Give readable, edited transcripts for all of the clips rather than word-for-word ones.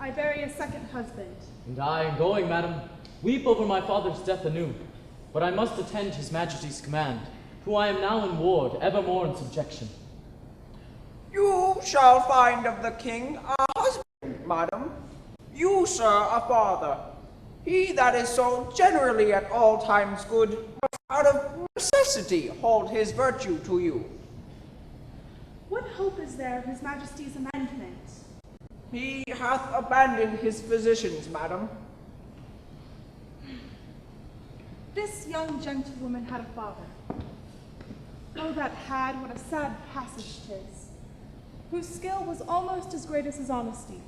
I bury a second husband. And I, in going, madam, weep over my father's death anew. But I must attend his majesty's command, who I am now in ward, evermore in subjection. You shall find of the king a husband, madam. You, sir, a father. He that is so generally at all times good, must out of necessity hold his virtue to you. What hope is there of his majesty's amendment? He hath abandoned his physicians, madam. This young gentlewoman had a father. Oh, that had, what a sad passage 'tis, whose skill was almost as great as his honesty.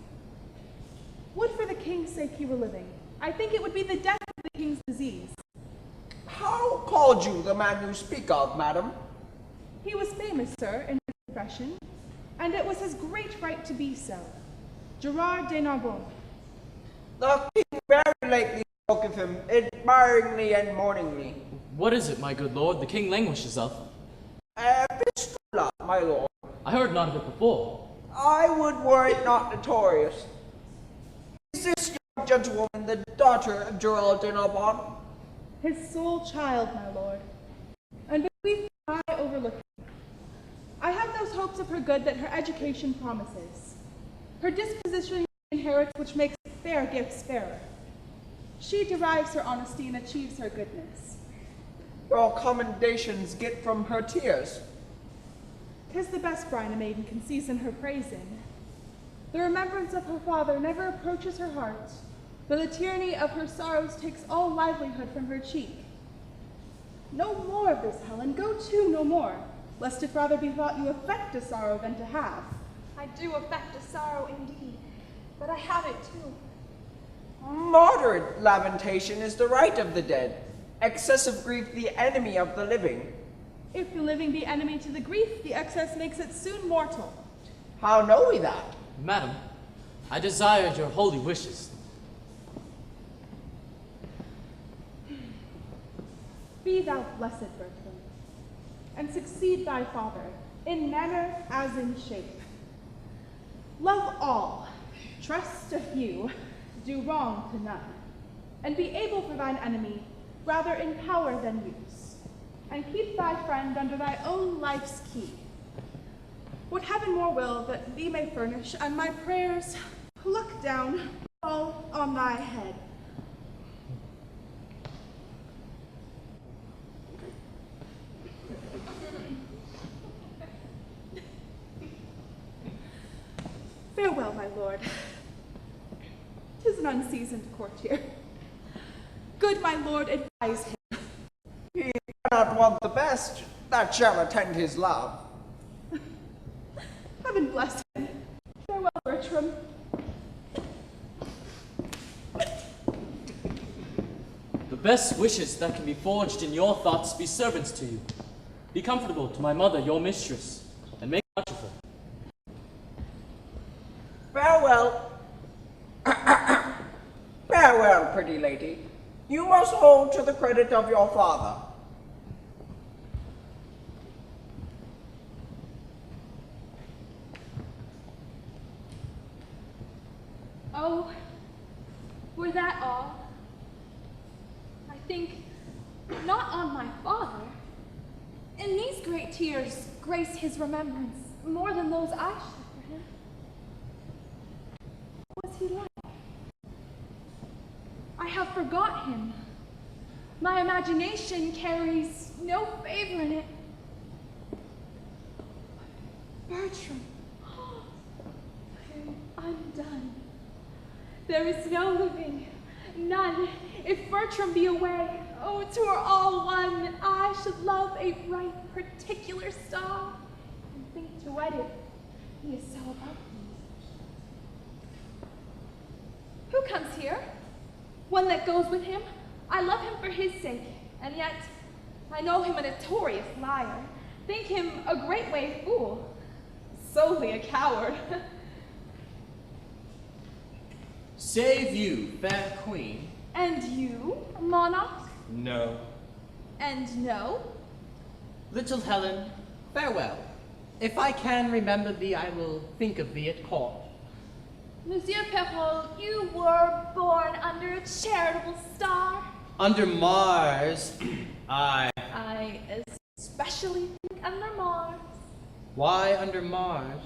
Would for the king's sake he were living. I think it would be the death of the king's disease. How called you the man you speak of, madam? He was famous, sir, in his profession, and it was his great right to be so. Gerard de Narbonne. The king very lately spoke of him, admiringly and mourningly. What is it, my good lord, the king languishes of? Pistola, my lord. I heard not of it before. I would were it not notorious. Is this young gentlewoman the daughter of Gerald de Narbonne? His sole child, my lord, and bequeathed I overlook him. I have those hopes of her good that her education promises. Her disposition inherits which makes fair gifts fairer. She derives her honesty and achieves her goodness. Your commendations get from her tears. 'Tis the best brine a maiden can season her praise in. The remembrance of her father never approaches her heart, but the tyranny of her sorrows takes all livelihood from her cheek. No more of this, Helen, go to no more, lest it rather be thought you affect a sorrow than to have. I do affect a sorrow indeed, but I have it too. Moderate lamentation is the right of the dead, excessive grief the enemy of the living. If the living be enemy to the grief, the excess makes it soon mortal. How know we that? Madam, I desired your holy wishes. Be thou blessed, Bertram, and succeed thy father, in manner as in shape. Love all, trust a few, do wrong to none, and be able for thine enemy, rather in power than use, and keep thy friend under thy own life's key. What heaven more will that thee may furnish, and my prayers, look down, fall on thy head. Farewell, my lord. 'Tis an unseasoned courtier. Good my lord, advise him. He cannot want the best that shall attend his love. Heaven bless him. Farewell, Bertram. The best wishes that can be forged in your thoughts be servants to you. Be comfortable to my mother, your mistress, and make much of her. Farewell. Farewell, pretty lady. You must hold to the credit of your father. Oh, were that all? I think not on my father. And these great tears grace his remembrance more than those I shed for him. What was he like? I have forgot him. My imagination carries no favor in it. Bertram, I am undone. There is no living, none. If Bertram be away, oh, 'twere all one. I should love a bright, particular star, and think to wed it. He is so above me. Who comes here? One that goes with him. I love him for his sake, and yet I know him a notorious liar. Think him a great way fool, solely a coward. Save you, fair queen. And you, monarch? No. And no? Little Helen, farewell. If I can remember thee, I will think of thee at court. Monsieur Perrault, you were born under a charitable star. Under Mars, I... I especially think under Mars. Why under Mars?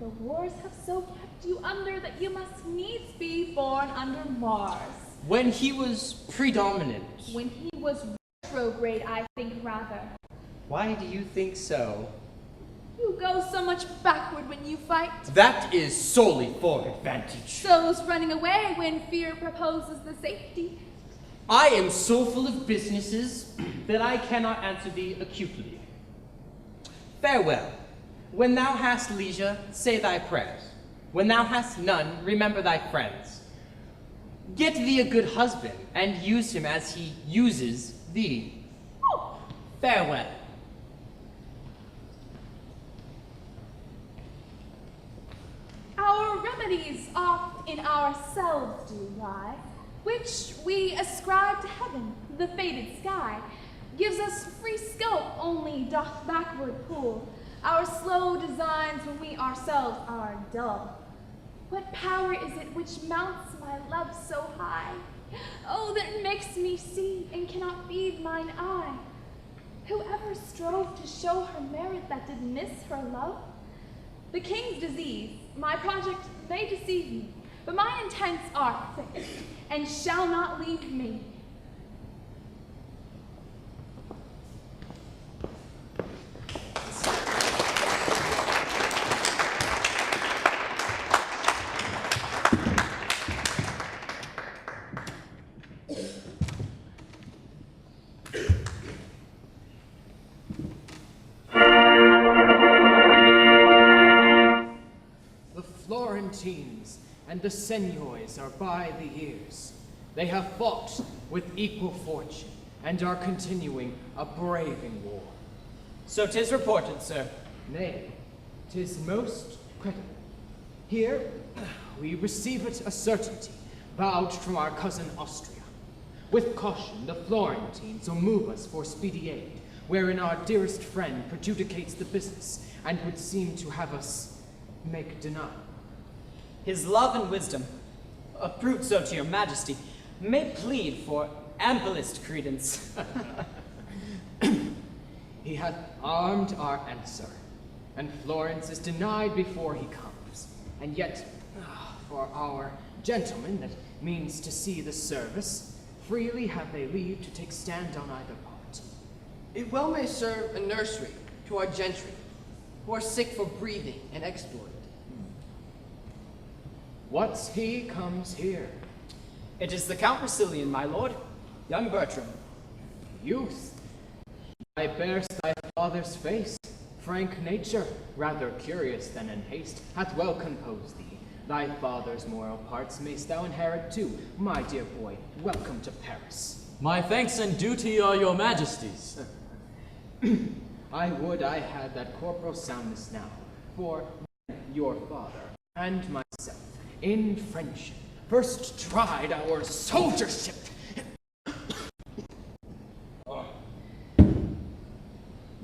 The wars have so kept you under that you must needs be born under Mars. When he was predominant. When he was retrograde, I think rather. Why do you think so? You go so much backward when you fight. That is solely for advantage. So's running away when fear proposes the safety. I am so full of businesses that I cannot answer thee acutely. Farewell. When thou hast leisure, say thy prayers. When thou hast none, remember thy friends. Get thee a good husband, and use him as he uses thee. Oh. Farewell. Our remedies oft in ourselves do lie, which we ascribe to heaven, the fated sky, gives us free scope, only doth backward pull our slow designs when we ourselves are dull. What power is it which mounts my love so high? Oh, that makes me see and cannot feed mine eye. Whoever strove to show her merit that did miss her love? The king's disease, my project may deceive me, but my intents are fixed, and shall not leave me. Florentines and the seigneurs are by the ears. They have fought with equal fortune and are continuing a braving war. So 'tis reported, sir. Nay, 'tis most credible. Here we receive it a certainty, vouched from our cousin Austria. With caution, the Florentines will move us for speedy aid, wherein our dearest friend prejudicates the business, and would seem to have us make denial. His love and wisdom, approved so to your majesty, may plead for amplest credence. He hath armed our answer, and Florence is denied before he comes. And yet, for our gentlemen that means to see the service, freely have they leave to take stand on either part. It well may serve a nursery to our gentry, who are sick for breathing and exploit. What's he comes here? It is the Count Brasilian, my lord, young Bertram. Youth, why bear'st thy father's face? Frank nature, rather curious than in haste, hath well composed thee. Thy father's moral parts mayst thou inherit too. My dear boy, welcome to Paris. My thanks and duty are your majesty's. I would I had that corporal soundness now, for your father and myself, in friendship, first tried our soldiership.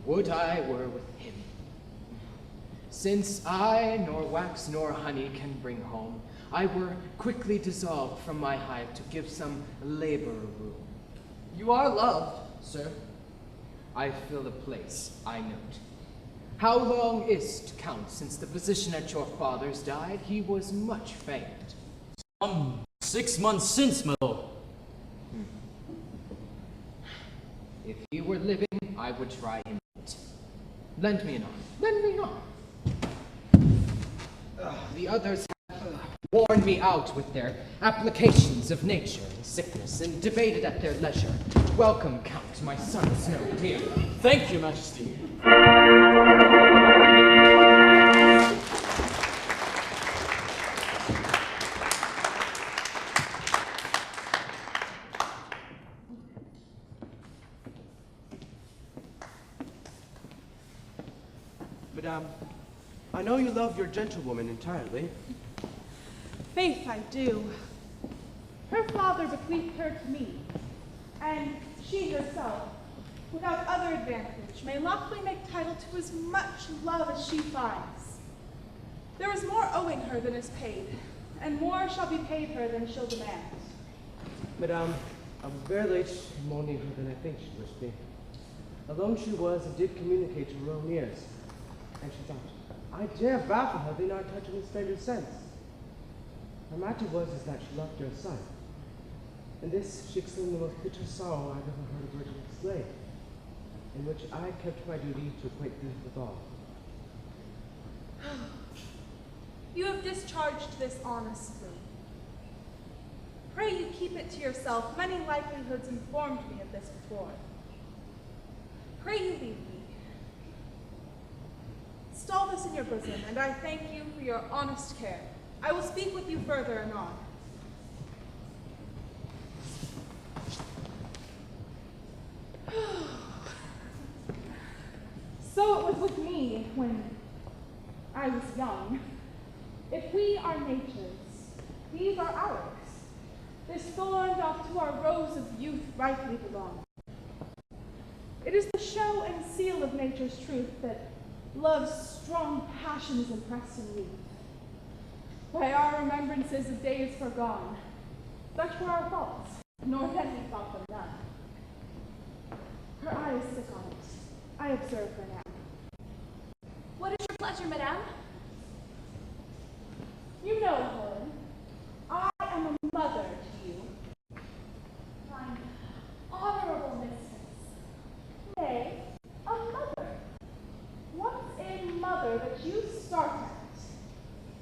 Would I were with him. Since I nor wax nor honey can bring home, I were quickly dissolved from my hive to give some labor room. You are loved, sir. I fill a place, I note. How long is't, Count, since the physician at your father's died? He was much famed. 6 months since, my lord. If he were living, I would try him yet. Lend me an arm. Lend me an arm. The others have worn me out with their applications of nature and sickness, and debated at their leisure. Welcome, Count, my son's no dear. Thank you, majesty. Madame, I know you love your gentlewoman entirely. Faith, I do. Her father bequeathed her to me, and she herself, without other advantage, may lawfully make title to as much love as she finds. There is more owing her than is paid, and more shall be paid her than she'll demand. Madame, I was very late in more near her than I think she wished me. Alone she was, and did communicate to her own ears. And she thought, I dare vow for her they not touch any stranger's sense. The matter was is that she loved her son. And this she exclaimed the most bitter sorrow I've ever heard a virgin explain, in which I kept my duty to acquaint thee with all. You have discharged this honestly. Pray you keep it to yourself. Many likelihoods informed me of this before. Pray you leave me. Stall this in your bosom, and I thank you for your honest care. I will speak with you further anon. So it was with me when I was young. If we are nature's, these are ours. This thorn doth to our rose of youth rightly belong. It is the show and seal of nature's truth that love's strong passion is impressed in youth. By our remembrances of days forgone, such were our faults, nor then we thought them none. Her eye is sick on it. I observe her now. What is your pleasure, madame? You know, Helen, I am a mother to you. Mine honorable mistress. Nay, a mother. What's a mother that you start at?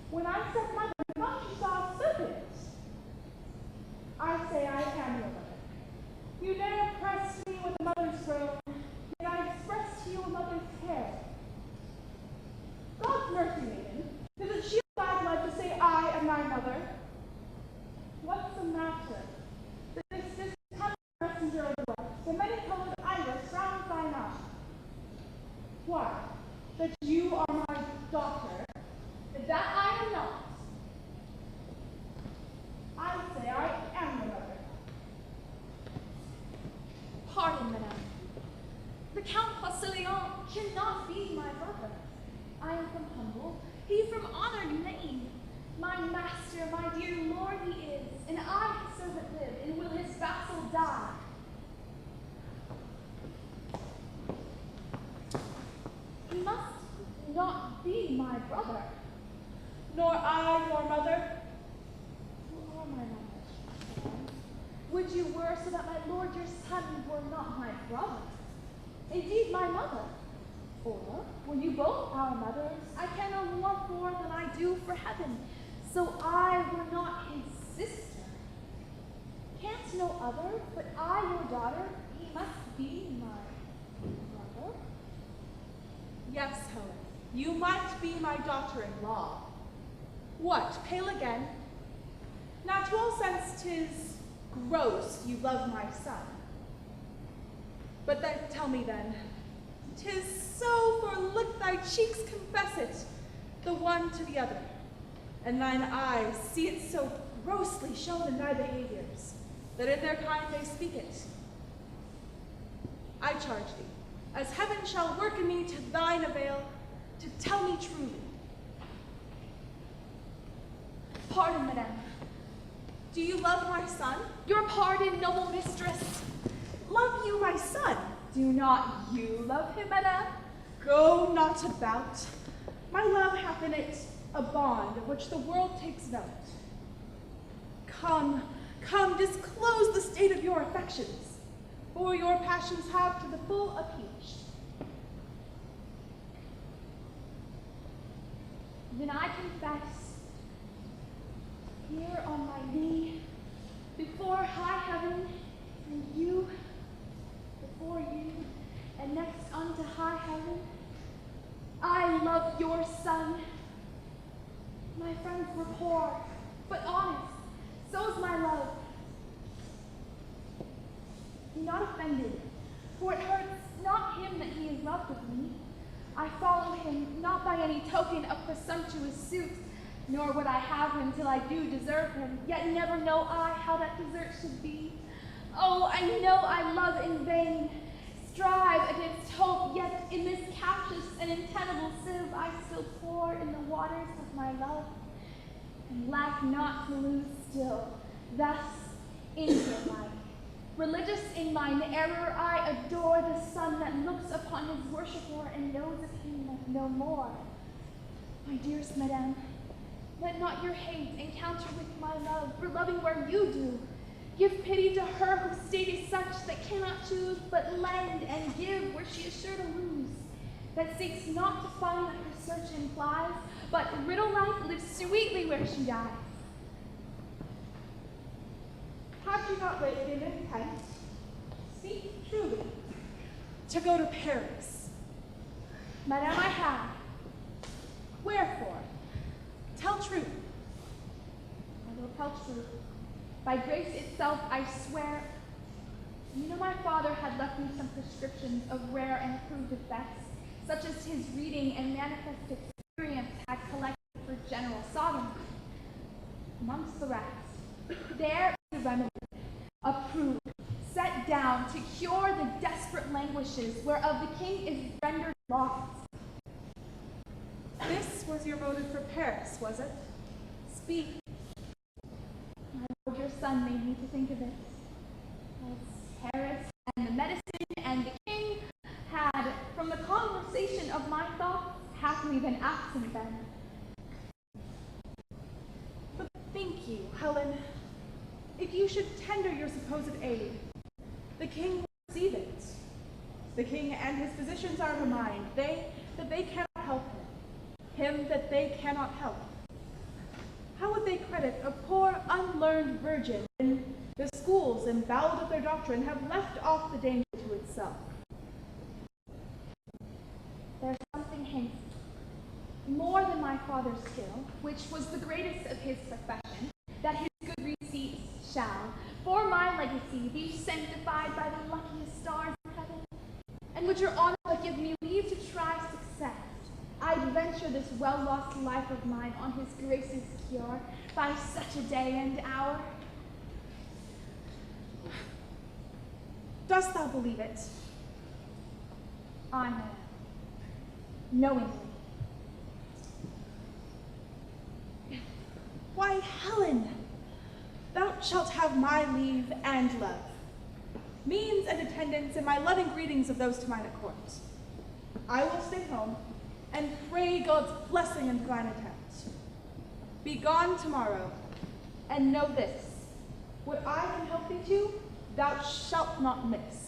When I said mother, I thought you saw a serpent. I say I am your mother. You never pressed me with a mother's throne, yet I expressed to you a mother's care. God's mercy, maiden, does it shield thy blood to say I am thy mother? What's the matter? This distant messenger of the west, the many-colored iris surrounds thine eye. Why? That you are my daughter? That I am not. I say I am your mother. Pardon, madame. The Count Postilion cannot be my brother. I am from humble, he from honored name. My master, my dear lord he is, and I his servant live, and will his vassal die. He must not be my brother. Nor I your mother. Who are my mother? Would you were so that my lord your son were not my brother, indeed my mother? Or were you both our mothers? I care no more for than I do for heaven, so I were not his sister. Can't no other, but I your daughter, he must be my brother. Yes, Helen, you might be my daughter-in-law. What, pale again? Now to all sense 'tis gross you love my son. But then tell me then, 'tis so, for look thy cheeks confess it, the one to the other, and thine eyes see it so grossly shown in thy behaviors, that in their kind they speak it. I charge thee, as heaven shall work in me to thine avail, to tell me truly. Pardon, madame. Do you love my son? Your pardon, noble mistress. Love you my son? Do not you love him, madame? Go not about. My love hath in it a bond of which the world takes note. Come, come, disclose the state of your affections, for your passions have to the full appeased. Then I confess, here on my knee, before high heaven, and you, before you, and next unto high heaven, I love your son. My friends were poor, but honest, so's my love. Be not offended, for it hurts not him that he is loved of me. I follow him not by any token of presumptuous suit, nor would I have him till I do deserve him, yet never know I how that desert should be. Oh, I know I love in vain, strive against hope, yet in this captious and untenable sieve I still pour in the waters of my love. and lack not to lose still. Thus, in your life, religious in mine error, I adore the sun that looks upon his worshipper and knows of him no more. My dearest madam, let not your hate encounter with my love, for loving where you do. Give pity to her whose state is such that cannot choose but lend and give where she is sure to lose, that seeks not to find what her search implies, but riddle-like lives sweetly where she dies. Had you not lately an intent, speak truly, to go to Paris? Madame, I have. Wherefore? Tell truth. I will tell truth. By grace itself, I swear. You know my father had left me some prescriptions of rare and approved effects, such as his reading and manifest experience had collected for general sodomy. Amongst the rest, there is a remedy, approved, set down to cure the desperate languishes whereof the king is rendered lost. This was your motive for Paris, was it? Speak. My lord, your son made me to think of it. As Paris and the medicine and the king had, from the conversation of my thoughts, happily been absent then. But think you, Helen, if you should tender your supposed aid, the king will receive it. The king and his physicians are of a mind, that they cannot help him that they cannot help. How would they credit a poor, unlearned virgin when the schools, emboweled of their doctrine, have left off the danger to itself? There's something hence, more than my father's skill, which was the greatest of his profession, that his good receipts shall, for my legacy, be sanctified by the luckiest stars of heaven. And would your honor give me leave to try success, I'd venture this well-lost life of mine on his grace's cure by such a day and hour. Dost thou believe it? I know, knowingly. Why, Helen, thou shalt have my leave and love, means and attendance, and my loving greetings of those to mine at court. I will stay home and pray God's blessing and thine attempt. Be gone tomorrow, and know this, what I can help thee to, thou shalt not miss.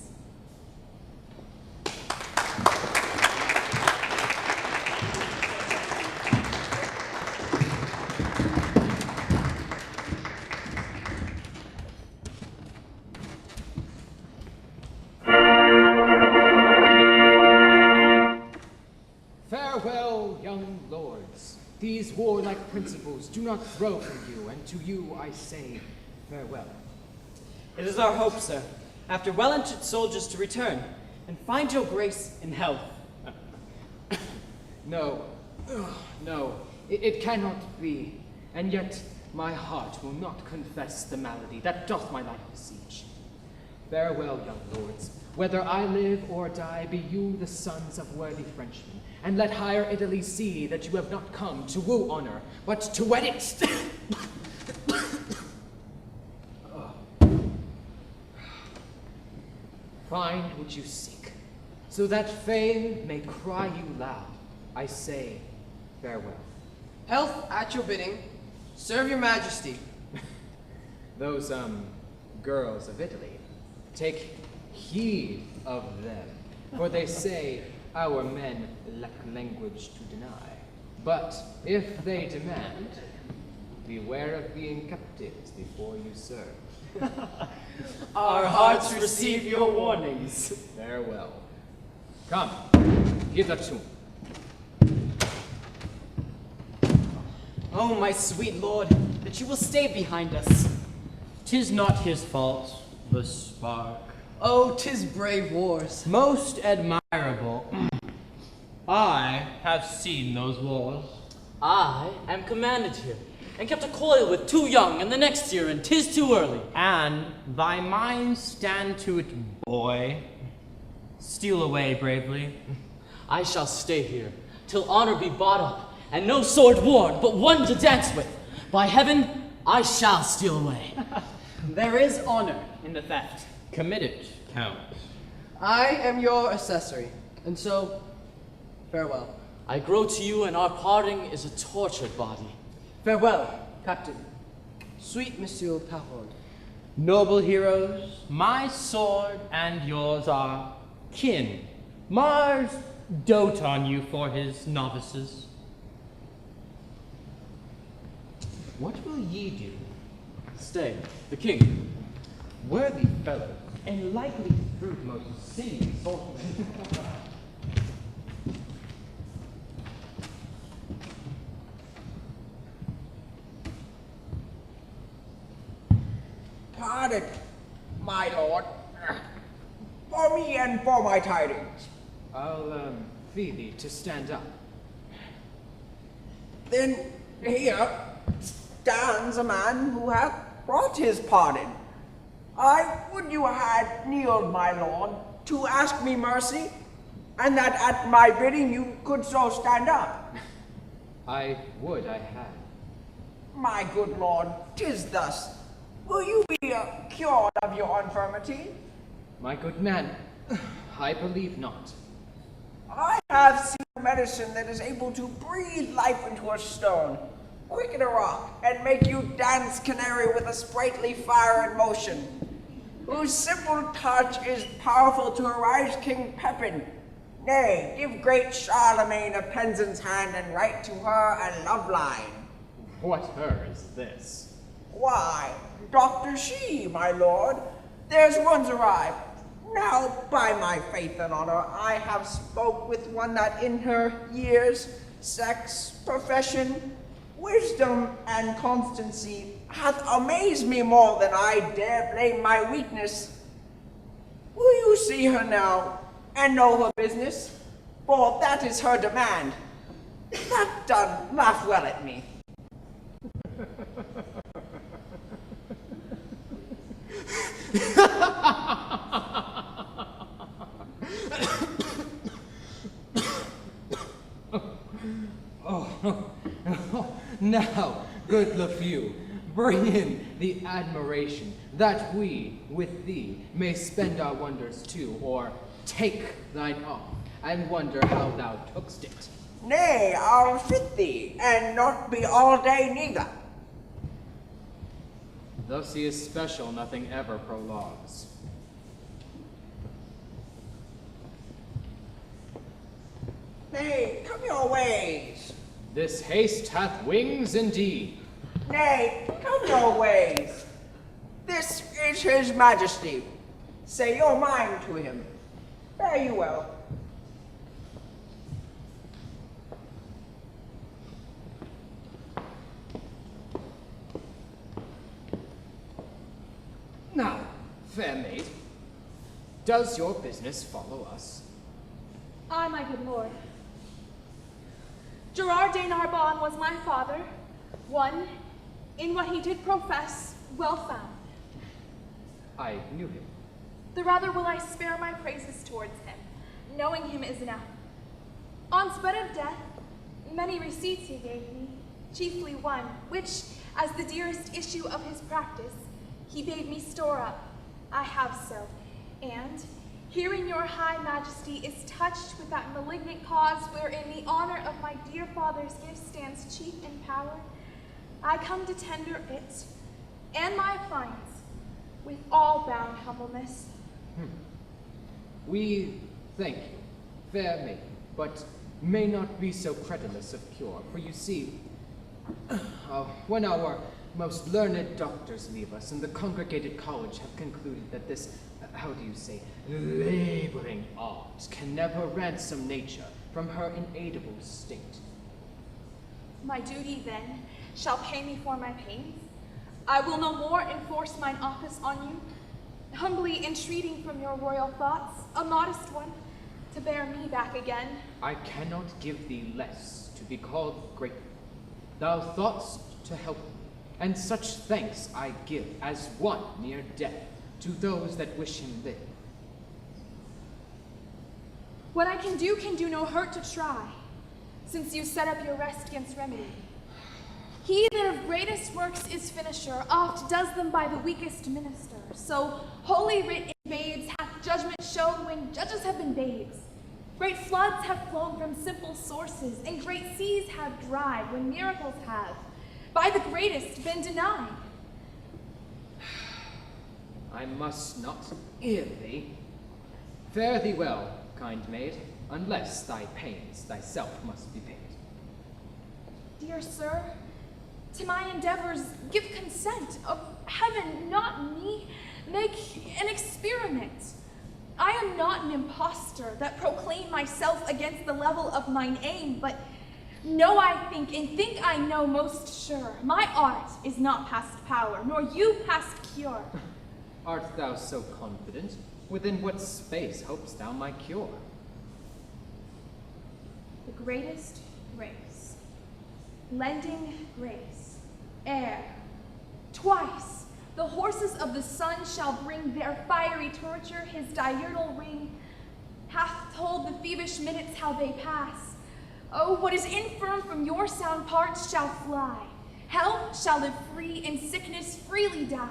Farewell, young lords. These warlike principles do not throw from you, and to you I say farewell. It is our hope, sir, after well-entered soldiers to return and find your grace in health. No, no, it cannot be. And yet my heart will not confess the malady that doth my life besiege. Farewell, young lords. Whether I live or die, be you the sons of worthy Frenchmen, and let higher Italy see that you have not come to woo honor, but to wed it. Find what you seek, so that fame may cry you loud. I say farewell. Health at your bidding. Serve your majesty. Those, girls of Italy, take heed of them, for they say our men lack language to deny. But if they demand, beware of being captives before you serve. Our hearts receive your warnings. Farewell. Come, hitherto. Oh, my sweet lord, that you will stay behind us. 'Tis not his fault, the spark. Oh, 'tis brave wars. Most admirable. I have seen those wars. I am commanded here, and kept a coil with too young, and the next year, and 'tis too early. And thy mind stand to it, boy. Steal away bravely. I shall stay here, till honor be bought up, and no sword worn, but one to dance with. By heaven, I shall steal away. There is honor in the theft. Commit it, Count. I am your accessory, and so, farewell. I grow to you, and our parting is a tortured body. Farewell, Captain. Sweet Monsieur Pahon. Noble heroes, my sword and yours are kin. Mars dote on you for his novices. What will ye do? Stay, the king. Worthy fellow, and likely to prove most sinning sorcerer. Pardon, my lord, for me and for my tidings. I'll, fee thee to stand up. Then here stands a man who hath brought his pardon. I would you had kneeled, my lord, to ask me mercy, and that at my bidding you could so stand up. I would I had. My good lord, 'tis thus. Will you be cured of your infirmity? My good man, I believe not. I have seen medicine that is able to breathe life into a stone, quicken a rock, and make you dance canary with a sprightly fire and motion, whose simple touch is powerful to arise King Pepin. Nay, give great Charlemagne a Penzance hand and write to her a love line. What her is this? Why, Dr. She, my lord, there's one's arrived. Now, by my faith and honor, I have spoke with one that in her years, sex, profession, wisdom, and constancy hath amazed me more than I dare blame my weakness. Will you see her now, and know her business? For that is her demand. That done, laugh well at me. Now, good LeFew, bring in the admiration, that we, with thee, may spend our wonders too, or take thine off, and wonder how thou took'st it. Nay, I'll fit thee, and not be all day neither. Thus he is special, nothing ever prologues. Nay, come your ways. This haste hath wings indeed. Nay, come your ways. This is his majesty. Say your mind to him. Fare you well. Now, fair maid, does your business follow us? Aye, my good lord. Gerard de Narbonne was my father, one, in what he did profess, well found. I knew him. The rather will I spare my praises towards him, knowing him is enough. On spite of death, many receipts he gave me, chiefly one, which, as the dearest issue of his practice, he bade me store up. I have so, and, hearing your high majesty is touched with that malignant cause wherein the honor of my dear father's gift stands chief in power, I come to tender it, and my appliance, with all bound humbleness. We thank you, fair maiden, but may not be so credulous of cure, for you see, when our most learned doctors leave us, and the congregated college have concluded that this, how do you say, laboring art can never ransom nature from her inaidable state. My duty, then, shall pay me for my pains. I will no more enforce mine office on you, humbly entreating from your royal thoughts, a modest one, to bear me back again. I cannot give thee less to be called grateful. Thou thought'st to help me, and such thanks I give as one near death to those that wish him live. What I can do no hurt to try, since you set up your rest against remedy. He that of greatest works is finisher, oft does them by the weakest minister. So holy writ in babes hath judgment shown when judges have been babes. Great floods have flown from simple sources, and great seas have dried when miracles have, by the greatest, been denied. I must not hear thee. Fare thee well, kind maid, unless thy pains thyself must be paid. Dear sir, to my endeavors give consent. Of heaven, not me, make an experiment. I am not an impostor that proclaim myself against the level of mine aim, but know I think, and think I know most sure, my art is not past power, nor you past cure. Art thou so confident? Within what space hopest thou my cure? The greatest grace, lending grace, ere twice the horses of the sun shall bring their fiery torture, his diurnal ring hath told the thievish minutes how they pass. Oh, what is infirm from your sound parts shall fly. Health shall live free, and sickness freely die.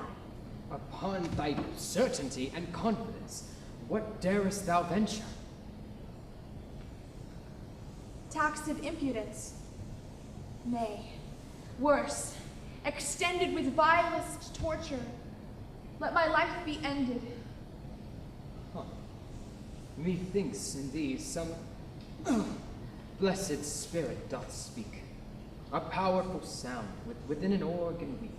Upon thy certainty and confidence, what darest thou venture? Taxed of impudence, nay, worse, extended with vilest torture, let my life be ended. Huh. Methinks in thee some blessed spirit doth speak, a powerful sound within an organ weak.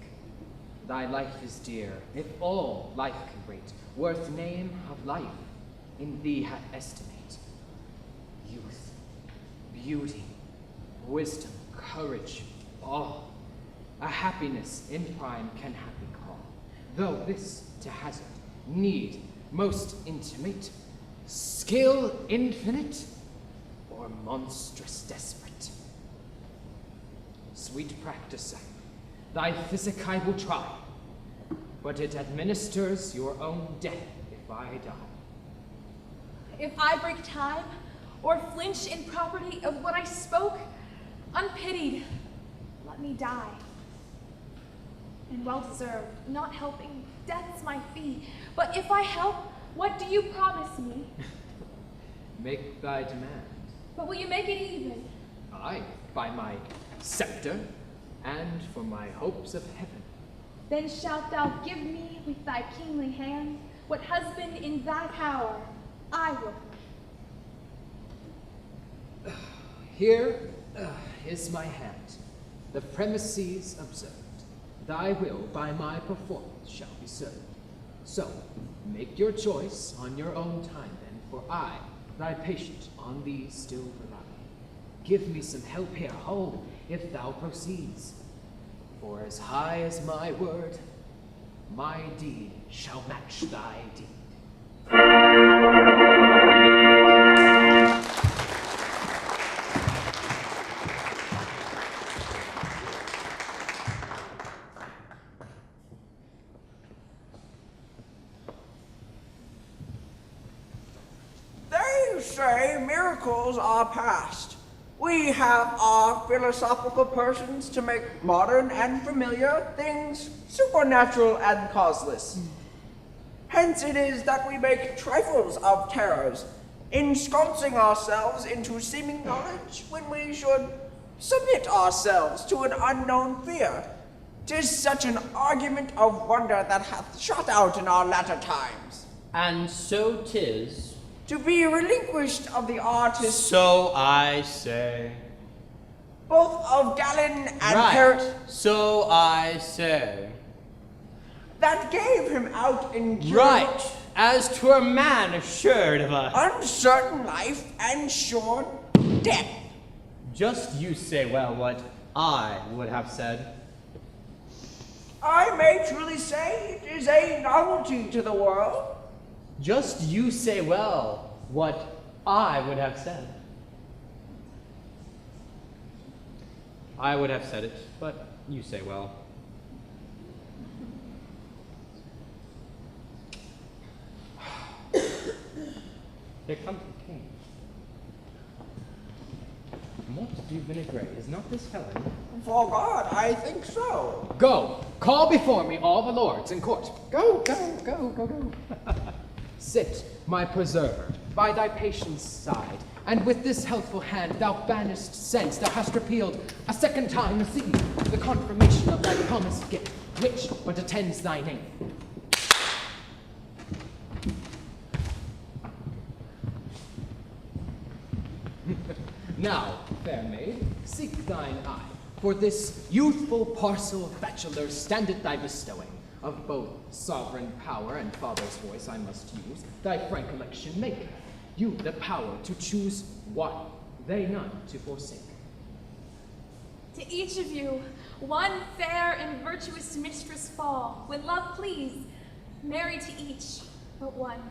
Thy life is dear, if all life can rate, worth name of life, in thee hath estimate. Youth, beauty, wisdom, courage, all, a happiness in prime can happy call, though this to hazard, need most intimate, skill infinite, or monstrous desperate. Sweet practicer, thy physic I will try, but it administers your own death if I die. If I break time, or flinch in property of what I spoke, unpitied, let me die. And well deserved, not helping, death's my fee. But if I help, what do you promise me? Make thy demand. But will you make it even? Aye, by my scepter, and for my hopes of heaven. Then shalt thou give me with thy kingly hand what husband in thy power I will. Here is my hand, the premises observed. Thy will by my performance shall be served. So, make your choice on your own time then, for I, thy patient, on thee still rely. Give me some help here, hold, if thou proceeds. For as high as my word, my deed shall match thy deed. They say miracles are past. We have our philosophical persons to make modern and familiar things supernatural and causeless. Hence it is that we make trifles of terrors, ensconcing ourselves into seeming knowledge when we should submit ourselves to an unknown fear. 'Tis such an argument of wonder that hath shot out in our latter times. And so 'tis. To be relinquished of the artist, So I say. both of Galen and Right. Herod, So I say. that gave him out in Right. As 'twere man assured of a. uncertain life and sure death. Just you say well what I would have said. I may truly say it is a novelty to the world. Just you say well what I would have said. I would have said it, but you say well. Here comes the king. What du vinaigrette? Is not this Helen? For God, I think so. Go, call before me all the lords in court. Go. Sit, my preserver, by thy patient's side, and with this healthful hand thou banishest sense, thou hast repealed a second time received the confirmation of thy promised gift, which but attends thy name. Now, fair maid, seek thine eye, for this youthful parcel of bachelors standeth thy bestowing. Of both sovereign power and father's voice I must use, thy frank election make. You the power to choose one, they none to forsake. To each of you, one fair and virtuous mistress fall, when love please, marry to each but one.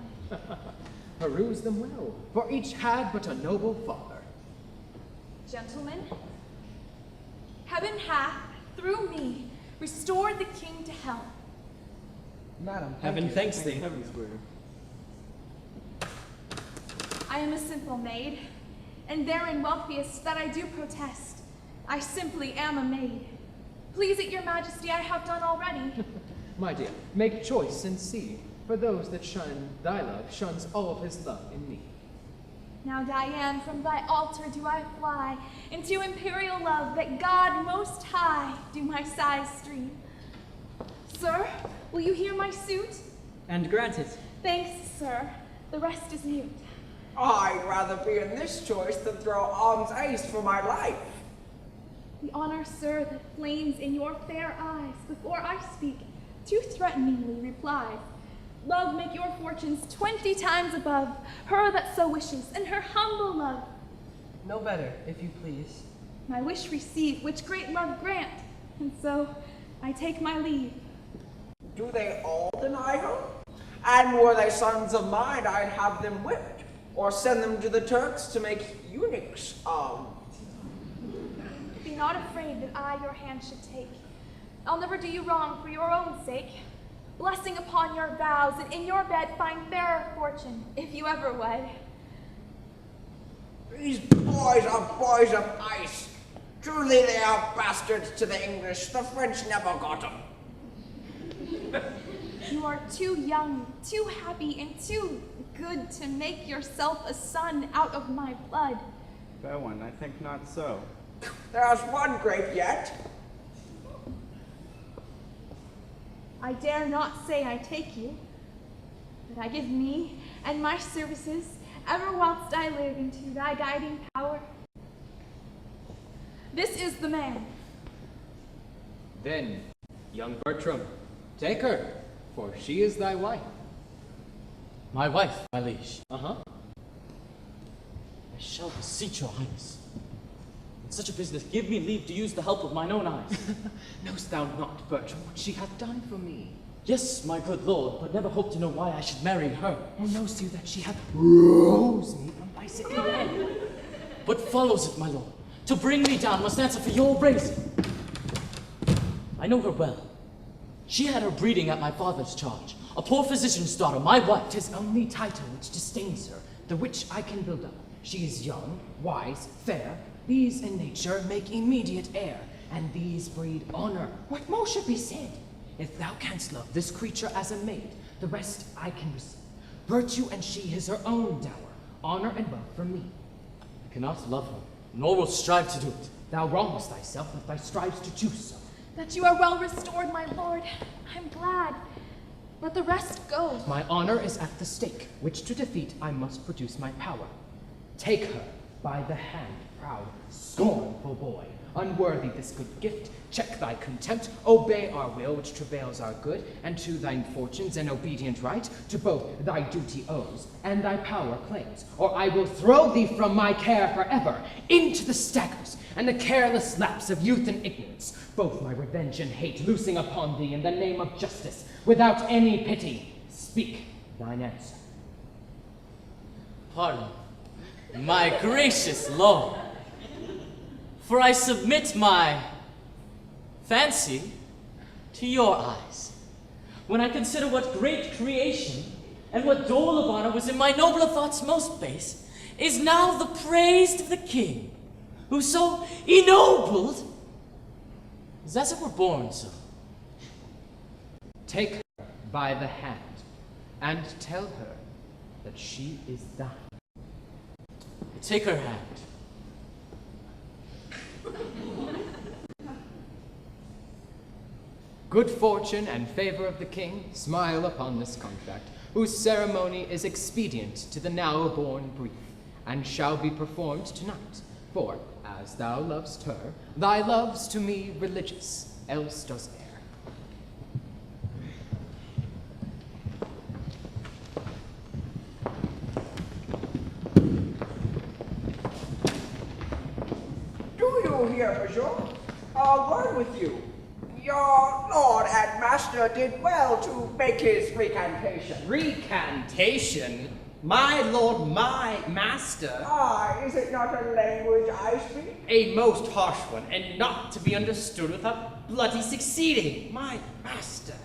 Peruse them well, for each had but a noble father. Gentlemen, heaven hath, through me, restored the king to health. Madam, Heaven thanks thee. I am a simple maid, and therein wealthiest that I do protest. I simply am a maid. Please it your majesty, I have done already. My dear, make choice and see, for those that shun thy love shuns all of his love in me. Now, Diane, from thy altar do I fly, into imperial love that God most high do my sighs stream. Sir, will you hear my suit? And granted. Thanks, sir. The rest is mute. I'd rather be in this choice than throw arms ace for my life. The honor, sir, that flames in your fair eyes before I speak, too threateningly replies. Love make your fortunes 20 times above her that so wishes, and her humble love. No better, if you please. My wish receive, which great love grant, and so I take my leave. Do they all deny her? And were they sons of mine, I'd have them whipped, or send them to the Turks to make eunuchs of. Be not afraid that I your hand should take. I'll never do you wrong for your own sake. Blessing upon your vows, and in your bed find fairer fortune, if you ever wed. These boys are boys of ice. Truly they are bastards to the English. The French never got them. You are too young, too happy, and too good to make yourself a son out of my blood. Fair one, I think not so. There's one grape yet. I dare not say I take you, but I give me and my services ever whilst I live into thy guiding power. This is the man. Then, young Bertram, take her, for she is thy wife. My wife, my liege. Uh-huh. I shall beseech your highness. In such a business, give me leave to use the help of mine own eyes. Knowst thou not, Bertram, what she hath done for me? Yes, my good lord, but never hoped to know why I should marry her. Or knowst you that she hath rose me from thy sickly bed? What follows it, my lord? To bring me down must answer for your raising. I know her well. She had her breeding at my father's charge. A poor physician's daughter, my wife. 'Tis only title which disdains her, the which I can build up. She is young, wise, fair. These in nature make immediate heir, and these breed honor. What more should be said? If thou canst love this creature as a maid, the rest I can receive. Virtue and she is her own dower, honor and wealth from me. I cannot love her, nor will strive to do it. Thou wrongest thyself if thou strives to choose so. That you are well restored, my lord. I'm glad. Let the rest go. My honor is at the stake, which to defeat I must produce my power. Take her by the hand, proud, scornful boy, unworthy this good gift. Check thy contempt, obey our will, which travails our good, and to thine fortunes and obedient right, to both thy duty owes, and thy power claims, or I will throw thee from my care forever, into the staggers, and the careless lapse of youth and ignorance, both my revenge and hate loosing upon thee in the name of justice, without any pity. Speak thine answer. Pardon, my gracious lord, for I submit my fancy to your eyes. When I consider what great creation and what dole of honor was in my nobler thoughts most base, is now the praise of the king. who's so ennobled, is as if we're born so. Take her by the hand and tell her that she is thine. I take her hand. Good fortune and favor of the king smile upon this contract, whose ceremony is expedient to the now born brief, and shall be performed tonight. For, as thou lovest her, thy love's to me religious, else does err. Do you hear, monsieur? A word with you. Your lord and master did well to make his recantation. Recantation? My lord, my master? Ah, is it not a language I speak? A most harsh one, and not to be understood without bloody succeeding. My master.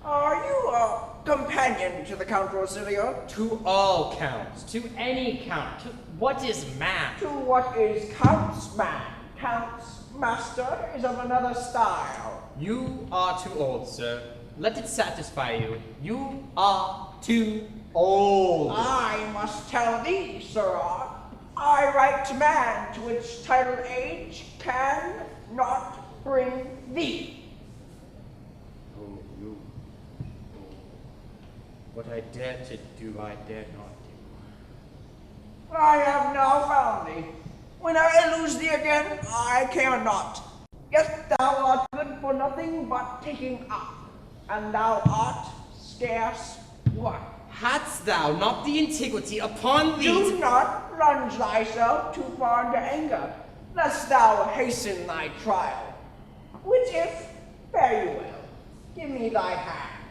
Are you a companion to the Count Rosilio? To all counts, to any count, to what is man? To what is Count's man? Count's master is of another style. You are too old, sir. Let it satisfy you. You are too old. I must tell thee, sirrah, I write man, to which title age can not bring thee. Oh, you. Oh. What I dare to do, I dare not do. I have now found thee. When I lose thee again, I care not. Yet thou art good for nothing but taking up, and thou art scarce one. Hadst thou not the antiquity upon thee? Do not plunge thyself too far into anger, lest thou hasten thy trial. Which if, fare you well. Give me thy hand.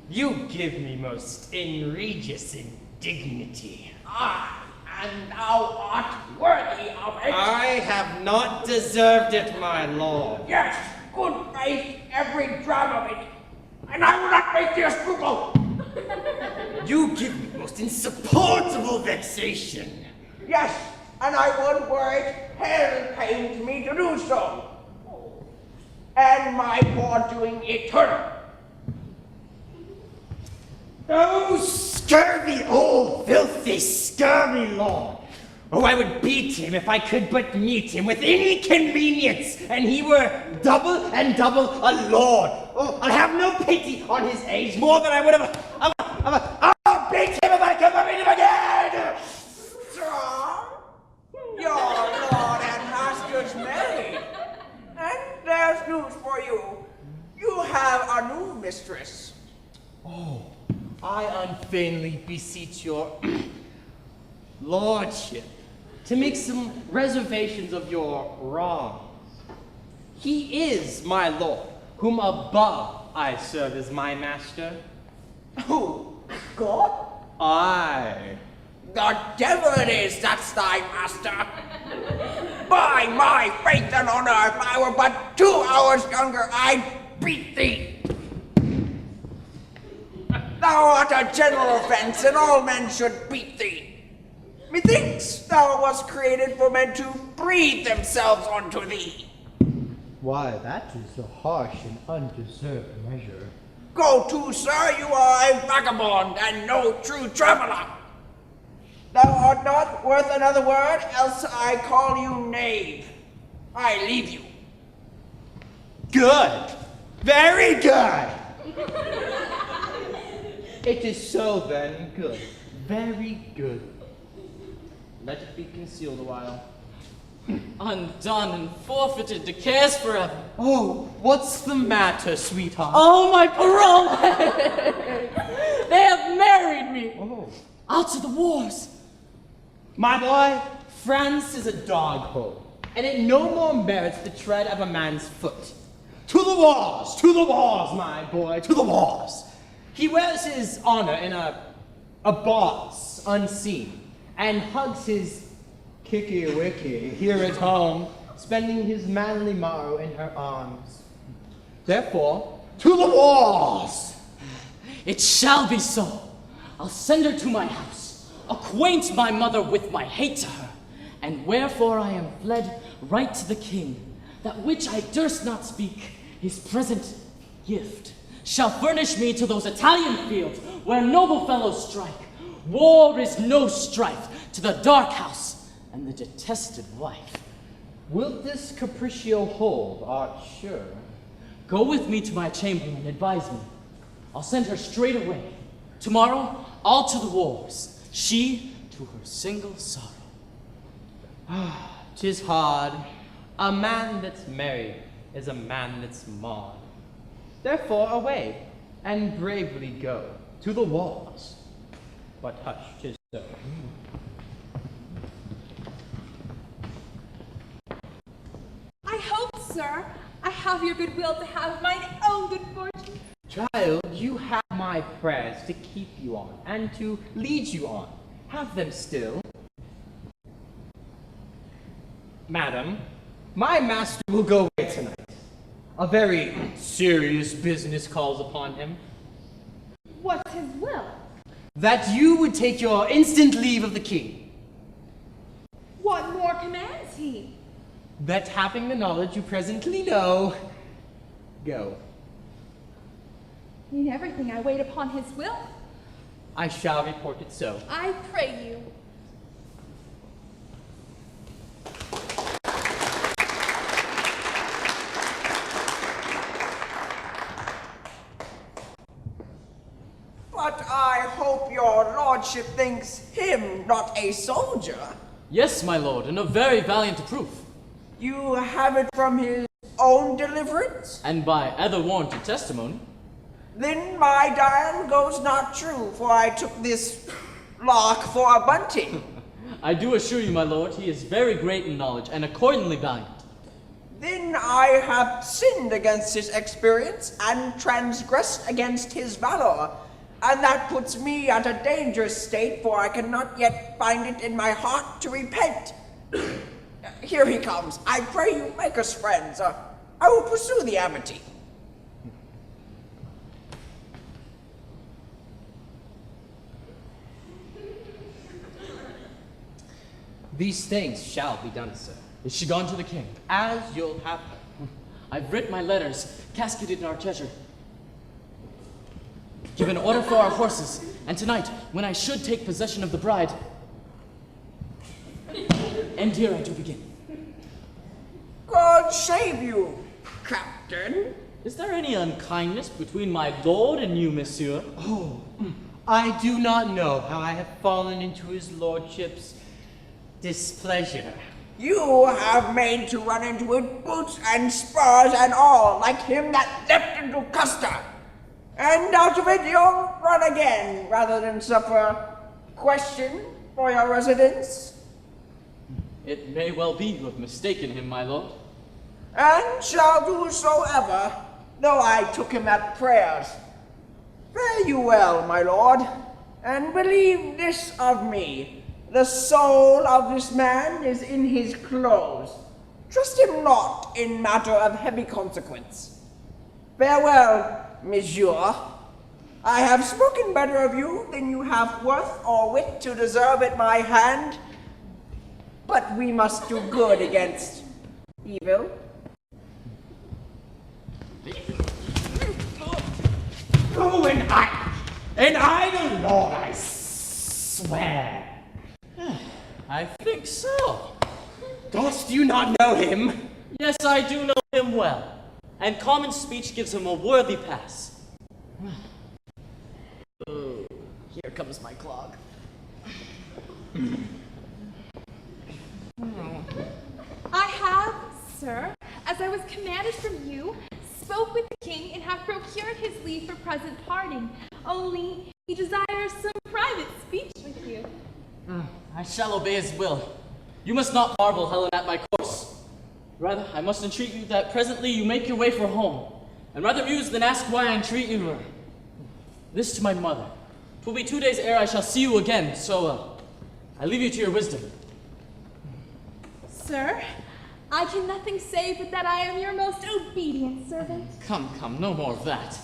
You give me most egregious indignity. Ah, and thou art worthy of it. I have not deserved it, my lord. Yes, good faith, every drop of it. And I will not make thee a scruple. You give me most insupportable vexation. Yes, and I would were it hell pain to me to do so. And my poor doing eternal. Oh, scurvy, old, filthy, scurvy lord. Oh, I would beat him if I could but meet him with any convenience, and he were double and double a lord. Oh, I'll have no pity on his age more than I would have. I'll beat him if I could meet him again. Sir, your lord and master's married. And there's news for you. You have a new mistress. Oh, I unfeignedly beseech your lordship to make some reservations of your wrongs. He is my lord, whom above I serve as my master. Who? God? I. The devil it is that's thy master. By my faith and honor, if I were but 2 hours younger, I'd beat thee. Thou art a general offense, and all men should beat thee. Methinks thou wast created for men to breathe themselves unto thee. Why, that is a harsh and undeserved measure. Go to, sir, you are a vagabond and no true traveler. Thou art not worth another word, else I call you knave. I leave you. Good. Very good. It is so then, good. Very good. Let it be concealed a while. Undone and forfeited to cares forever. Oh, what's the matter, sweetheart? Oh, my parole! They have married me. Oh. Out to the wars. My boy, France is a dog hole, and it no more merits the tread of a man's foot. To the wars, my boy, to the wars. He wears his honor in a boss, unseen, and hugs his kicky wicky here at home, spending his manly morrow in her arms. Therefore, to the wars! It shall be so. I'll send her to my house, acquaint my mother with my hate to her, and wherefore I am fled right to the king, that which I durst not speak, his present gift shall furnish me to those Italian fields where noble fellows strike. War is no strife to the dark house and the detested wife. Wilt this capriccio hold, art sure? Go with me to my chamber and advise me. I'll send her straight away. Tomorrow, I'll to the wars, she to her single sorrow. 'Tis hard. A man that's married is a man that's marred. Therefore away, and bravely go to the wars. But hush, 'tis so. I hope, sir, I have your goodwill to have mine own good fortune. Child, you have my prayers to keep you on, and to lead you on. Have them still. Madam, my master will go away tonight. A very serious business calls upon him. What's his will? That you would take your instant leave of the king. What more commands he? That having the knowledge you presently know, go. In everything I wait upon his will. I shall report it so. I pray you. But I hope your lordship thinks him not a soldier. Yes, my lord, and a very valiant proof. You have it from his own deliverance? And by other warranted testimony. Then my dial goes not true, for I took this lark for a bunting. I do assure you, my lord, he is very great in knowledge, and accordingly valiant. Then I have sinned against his experience, and transgressed against his valor. And that puts me at a dangerous state, for I cannot yet find it in my heart to repent. Here he comes. I pray you make us friends. I will pursue the amity. These things shall be done, sir. Is she gone to the king? As you'll have her. I've writ my letters, casketed in our treasure. Given order for our horses, and tonight, when I should take possession of the bride. And here I do begin. God save you, Captain. Is there any unkindness between my lord and you, monsieur? Oh, I do not know how I have fallen into his lordship's displeasure. You have made to run into it, boots and spurs and all, like him that leapt into Custer. And out of it you'll run again, rather than suffer question for your residence. It may well be you have mistaken him, my lord. And shall do so ever, though I took him at prayers. Fare you well, my lord, and believe this of me. The soul of this man is in his clothes. Trust him not in matter of heavy consequence. Farewell, monsieur. I have spoken better of you than you have worth or wit to deserve at my hand. But we must do good against evil. Oh, and I the Lord, I swear. I think so. Dost you not know him? Yes, I do know him well, and common speech gives him a worthy pass. Oh, here comes my clog. I have, sir, as I was commanded from you, spoke with the king and have procured his leave for present parting. Only he desires some private speech with you. I shall obey his will. You must not marvel, Helen, at my course. Rather, I must entreat you that presently you make your way for home, and rather muse than ask why I entreat you. This to my mother. 'Twill be 2 days ere I shall see you again, so I leave you to your wisdom. Sir, I can nothing say but that I am your most obedient servant. Come, no more of that.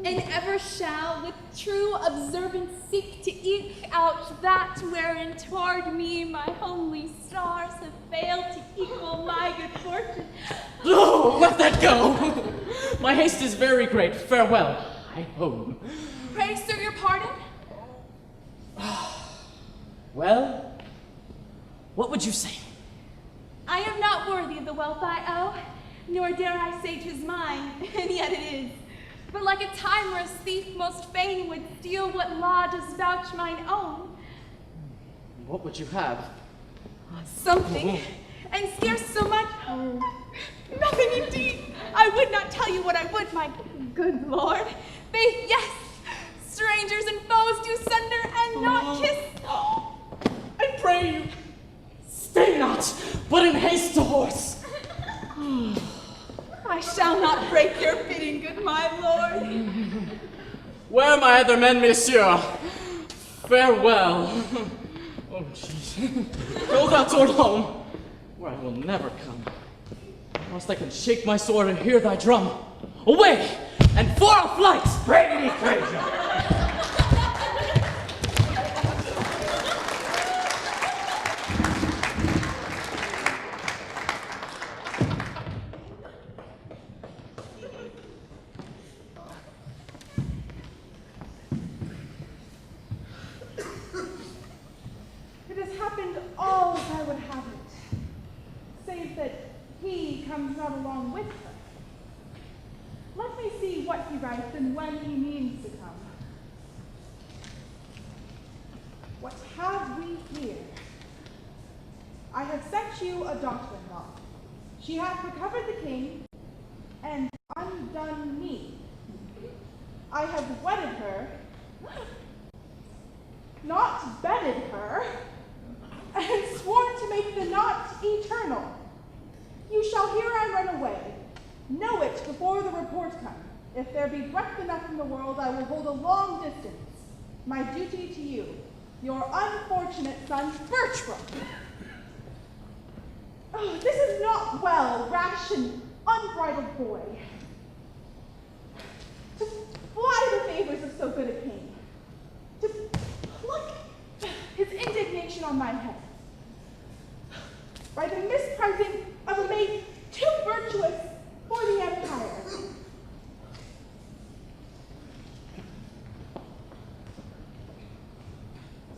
and ever shall with true observance seek to eke out that wherein toward me my homely stars have failed to equal my good fortune. No, let that go. My haste is very great. Farewell. I home. Pray, sir, your pardon? Well, what would you say? I am not worthy of the wealth I owe, nor dare I say 'tis mine, and yet it is. But like a timeless thief most fain would steal what law does vouch mine own. What would you have? Something, and scarce so much. Nothing indeed. I would not tell you what I would, my good lord. Faith, yes. Strangers and foes do sunder and not kiss. I pray you, stay not, but in haste to horse. I shall not break your bidding, good my lord. Where are my other men, monsieur? Farewell. Oh, jeez. Go thou toward home, where I will never come. Whilst I can shake my sword and hear thy drum. Away, and for our flight! Bring me treasure! It has happened all as I would have it, save that he comes not along with her. Let me see what he writes and when he means to come. What have we here? I have sent you a daughter-in-law. She hath recovered the king and undone me. I have wedded her, not bedded her, and sworn to make the knot eternal. You shall hear I run away. Know it before the report come. If there be breath enough in the world, I will hold a long distance. My duty to you, your unfortunate son, Bertram. Oh, this is not well, rash and unbridled boy. To fly the favors of so good a king. To pluck his indignation on my head. By the misprizing of a maid too virtuous for the empire.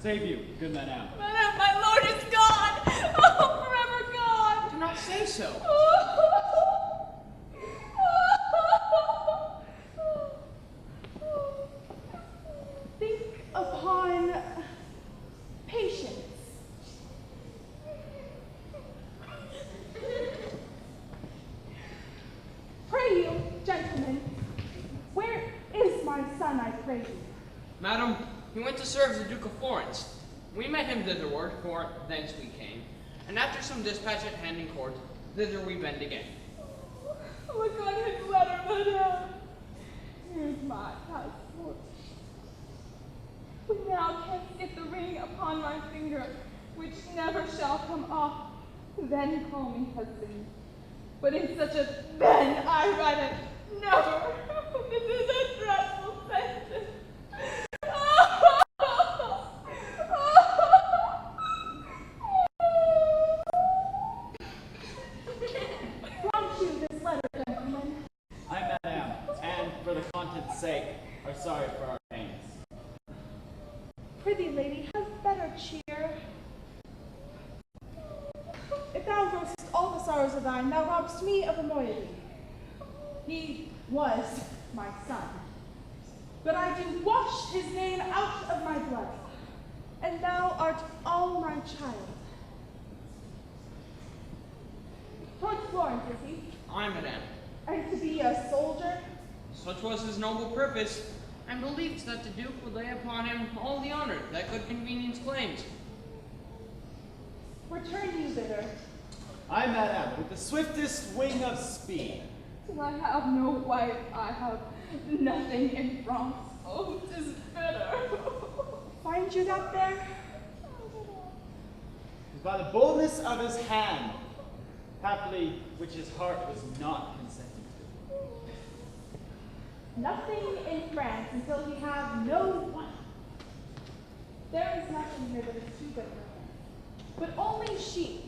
Save you, good madame. Madame, my lord is gone. Oh, forever gone. Do not say so. Think upon patience. Pray you, gentlemen, where is my son, I pray you? Madam, he went to serve the Duke of Florence. We met him thitherward, for thence we came. And after some dispatch at hand in court, thither we bend again. Look on his letter, madame. Here's my passport. When thou canst get the ring upon my finger, which never shall come off, then call me husband. But in such a then I write it, never. This is a dreadful sentence. Brought you this letter, gentlemen. I, madame, and for the content's sake, are sorry for our pains. Prithee, lady, have better cheer. If thou growest all the sorrows of thine, thou robbest me of a moiety. He was my son. But I do wash his name out of my blood, and thou art all my child. Towards Florence, is he? Aye, madame. And to be a soldier? Such was his noble purpose, and believed that the Duke would lay upon him all the honor that good convenience claims. Return you thither. I, madame, with the swiftest wing of speed. Till I have no wife, I have nothing in France. Oh, 'tis bitter. Find you that there? By the boldness of his hand, happily which his heart was not consenting to. Nothing in France until he have no one. There is nothing here that is too good for him, but only she,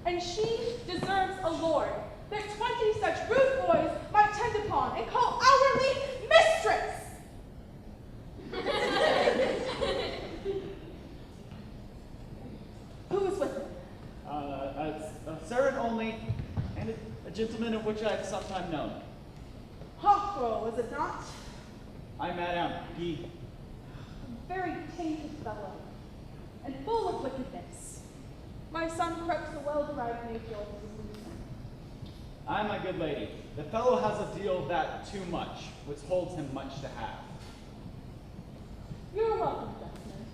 and she deserves a lord that 20 such rude boys might tend upon and call hourly mistress. Who is with him? A servant only, and a gentleman of which I have sometime known. Hawkroll, is it not? I, madam, he. A very tainted fellow, and full of wickedness. My son corrupts the well-derived nature of his reason. Aye, my good lady, the fellow has a deal of that too much, which holds him much to have. You're welcome, gentlemen.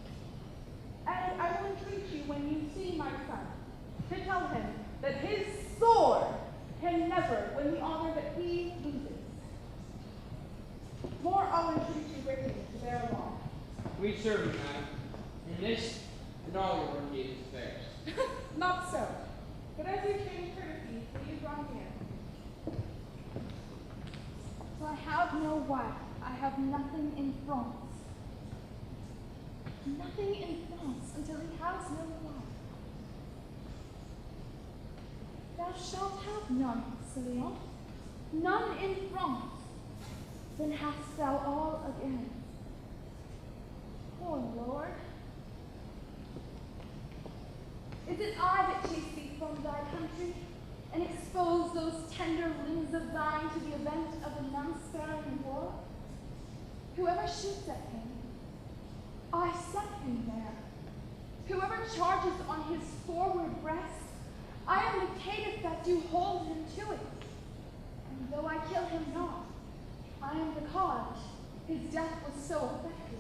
And I will entreat you when you see my son, to tell him that his sword can never win the honor that he loses. More I'll entreat you greatly to bear along. We serve you, madam. In this and all your worthy affairs. Not so. But as we change courtesy, please draw near. For I have no wife, I have nothing in France. Nothing in France until he has no wife. Thou shalt have none, Célion, none in France. Then hast thou all again. Poor Lord. Is it I that chase thee from thy country, and expose those tender limbs of thine to the event of an unsparing war? Whoever shoots at him, I set him there. Whoever charges on his forward breast, I am the caitiff that do hold him to it. And though I kill him not, I am the cause his death was so effective.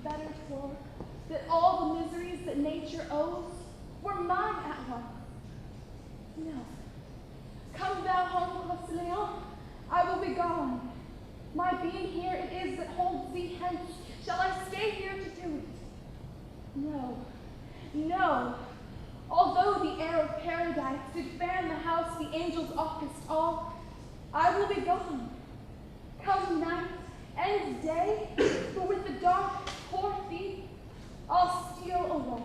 Better for that all the miseries that nature owes were mine at once. No. Come thou home, Célion, I will be gone. My being here it is that holds thee hence. Shall I stay here to do it? No, no. Although the air of paradise did fan the house the angels officed all, I will be gone. Come night and day, for with the dark poor thief, I'll steal away.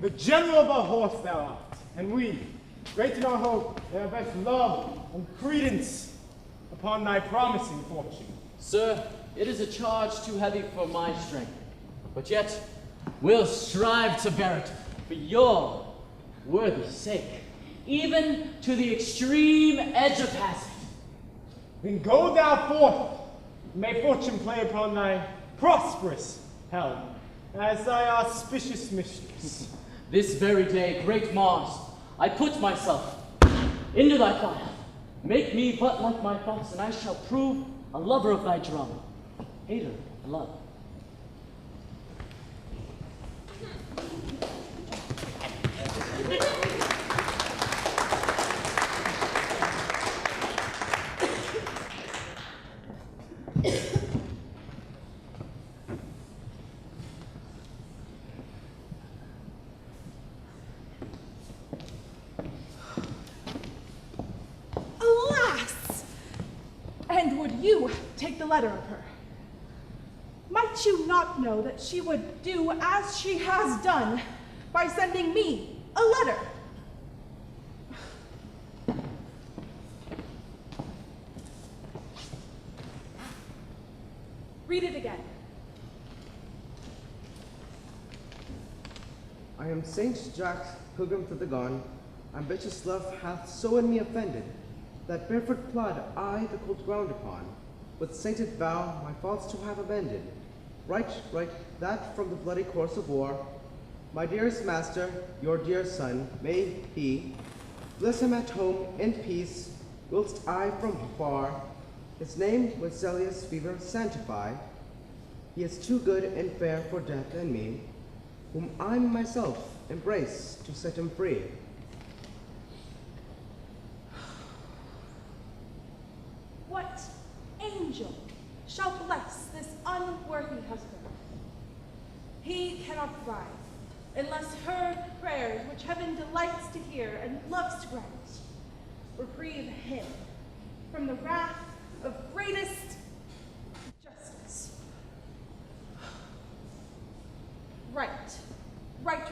The general of our horse thou art, and we, great in our hope, that best love and credence upon thy promising fortune. Sir, it is a charge too heavy for my strength, but yet we'll strive to bear it for your worthy sake, even to the extreme edge of hazard. Then go thou forth, and may fortune play upon thy prosperous helm, as thy auspicious mistress. This very day, great Mars, I put myself into thy fire. Make me but like my thoughts, and I shall prove a lover of thy drum, hater of love. Alas! And would you take the letter of her? Might you not know that she would do as she has done by sending me a letter? Read it again. I am Saint Jacques, pilgrim to the Gaun. Ambitious love hath so in me offended, that barefoot plod I the cold ground upon, with sainted vow my faults to have amended. Right, that from the bloody course of war, my dearest master, your dear son, may he bless him at home in peace, whilst I from far his name with zealous fever sanctify. He is too good and fair for death and me, whom I myself embrace to set him free. angel shall bless this unworthy husband. He cannot thrive unless her prayers, which heaven delights to hear and loves to grant, reprieve him from the wrath of greatest justice. Write,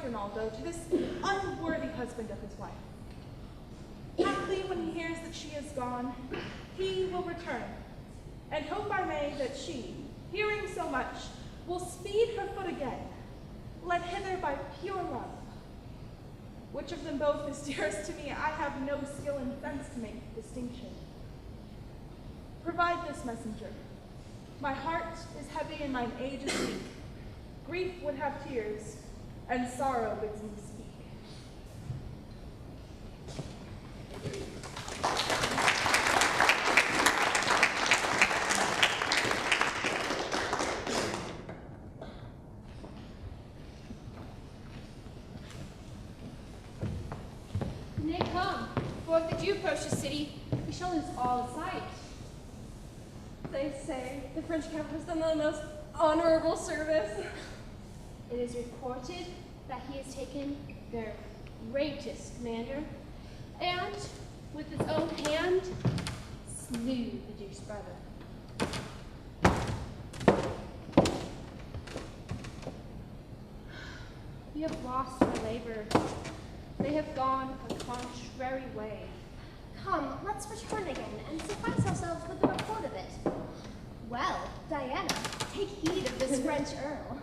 Rinaldo, to this unworthy husband of his wife. Haply, when he hears that she is gone, he will return, and hope I may that she, hearing so much, will speed her foot again, led hither by pure love. Which of them both is dearest to me, I have no skill in sense to make distinction. Provide this messenger. My heart is heavy and mine age is weak. Grief would have tears, and sorrow bids me speak. Nay, come, for if the Jew approach the city, we shall lose all sight. They say the French Count has done the most honorable service. It is reported that he has taken their greatest commander, and with his own hand slew the Duke's brother. We have lost our labor. They have gone a contrary way. Come, let's return again and suffice ourselves with the report of it. Well, Diana, take heed of this French earl.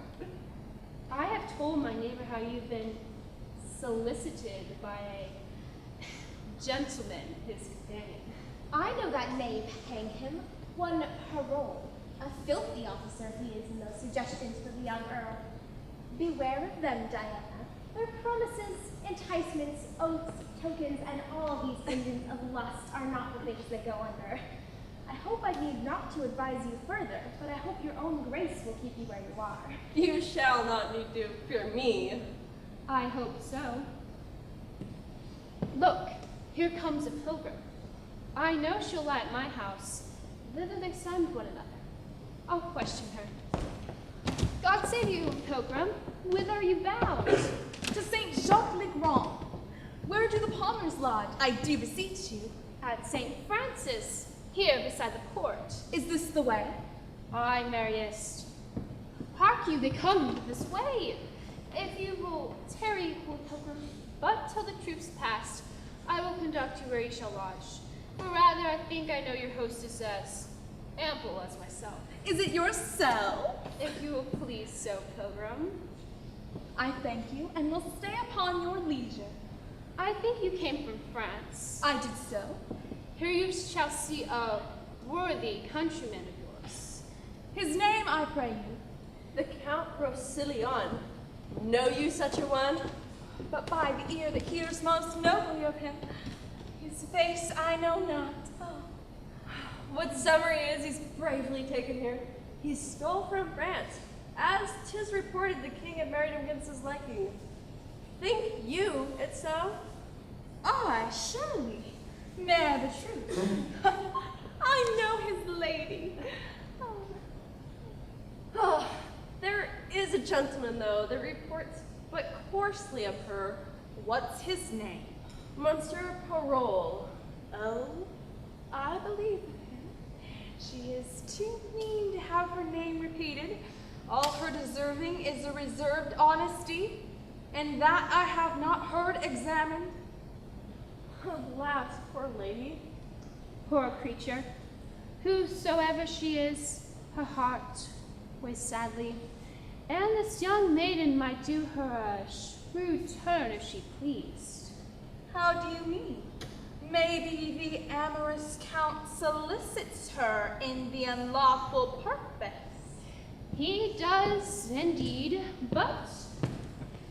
I have told my neighbor how you've been solicited by a gentleman, his companion. I know that knave, hang him, one Parole, a filthy officer he is in those suggestions for the young earl. Beware of them, Diana. Their promises, enticements, oaths, tokens, and all these engines of lust are not the things that go under. I hope I need not to advise you further, but I hope your own grace will keep you where you are. You shall not need to fear me. I hope so. Look, here comes a pilgrim. I know she'll lie at my house. Thither they send one another. I'll question her. God save you, pilgrim. Whither are you bound? To St. Jacques le Grand. Where do the Palmers lodge, I do beseech you? At St. Francis, here beside the port. Is this the way? Aye, Marius. Hark you, they come this way. If you will tarry, poor pilgrim, but till the troops pass, I will conduct you where you shall lodge. Or rather, I think I know your hostess as ample as myself. Is it your cell? If you will please so, pilgrim. I thank you, and will stay upon your leisure. I think you came from France. I did so. Here you shall see a worthy countryman of yours. His name, I pray you. The Count Rosilion. Know you such a one? But by the ear that hears most nobly of him, his face I know not. Oh. What summary is he's bravely taken here? He stole from France, as 'tis reported the king had married him against his liking. Think you it so? Aye, surely. May the truth. I know his lady. Oh, there is a gentleman, though, that reports but coarsely of her. What's his name? Monsieur Parole. Oh, I believe him. She is too mean to have her name repeated. All her deserving is a reserved honesty, and that I have not heard examined. Alas, poor lady. Poor creature. Whosoever she is, her heart weighs sadly, and this young maiden might do her a shrewd turn if she pleased. How do you mean? Maybe the amorous count solicits her in the unlawful purpose. He does indeed, but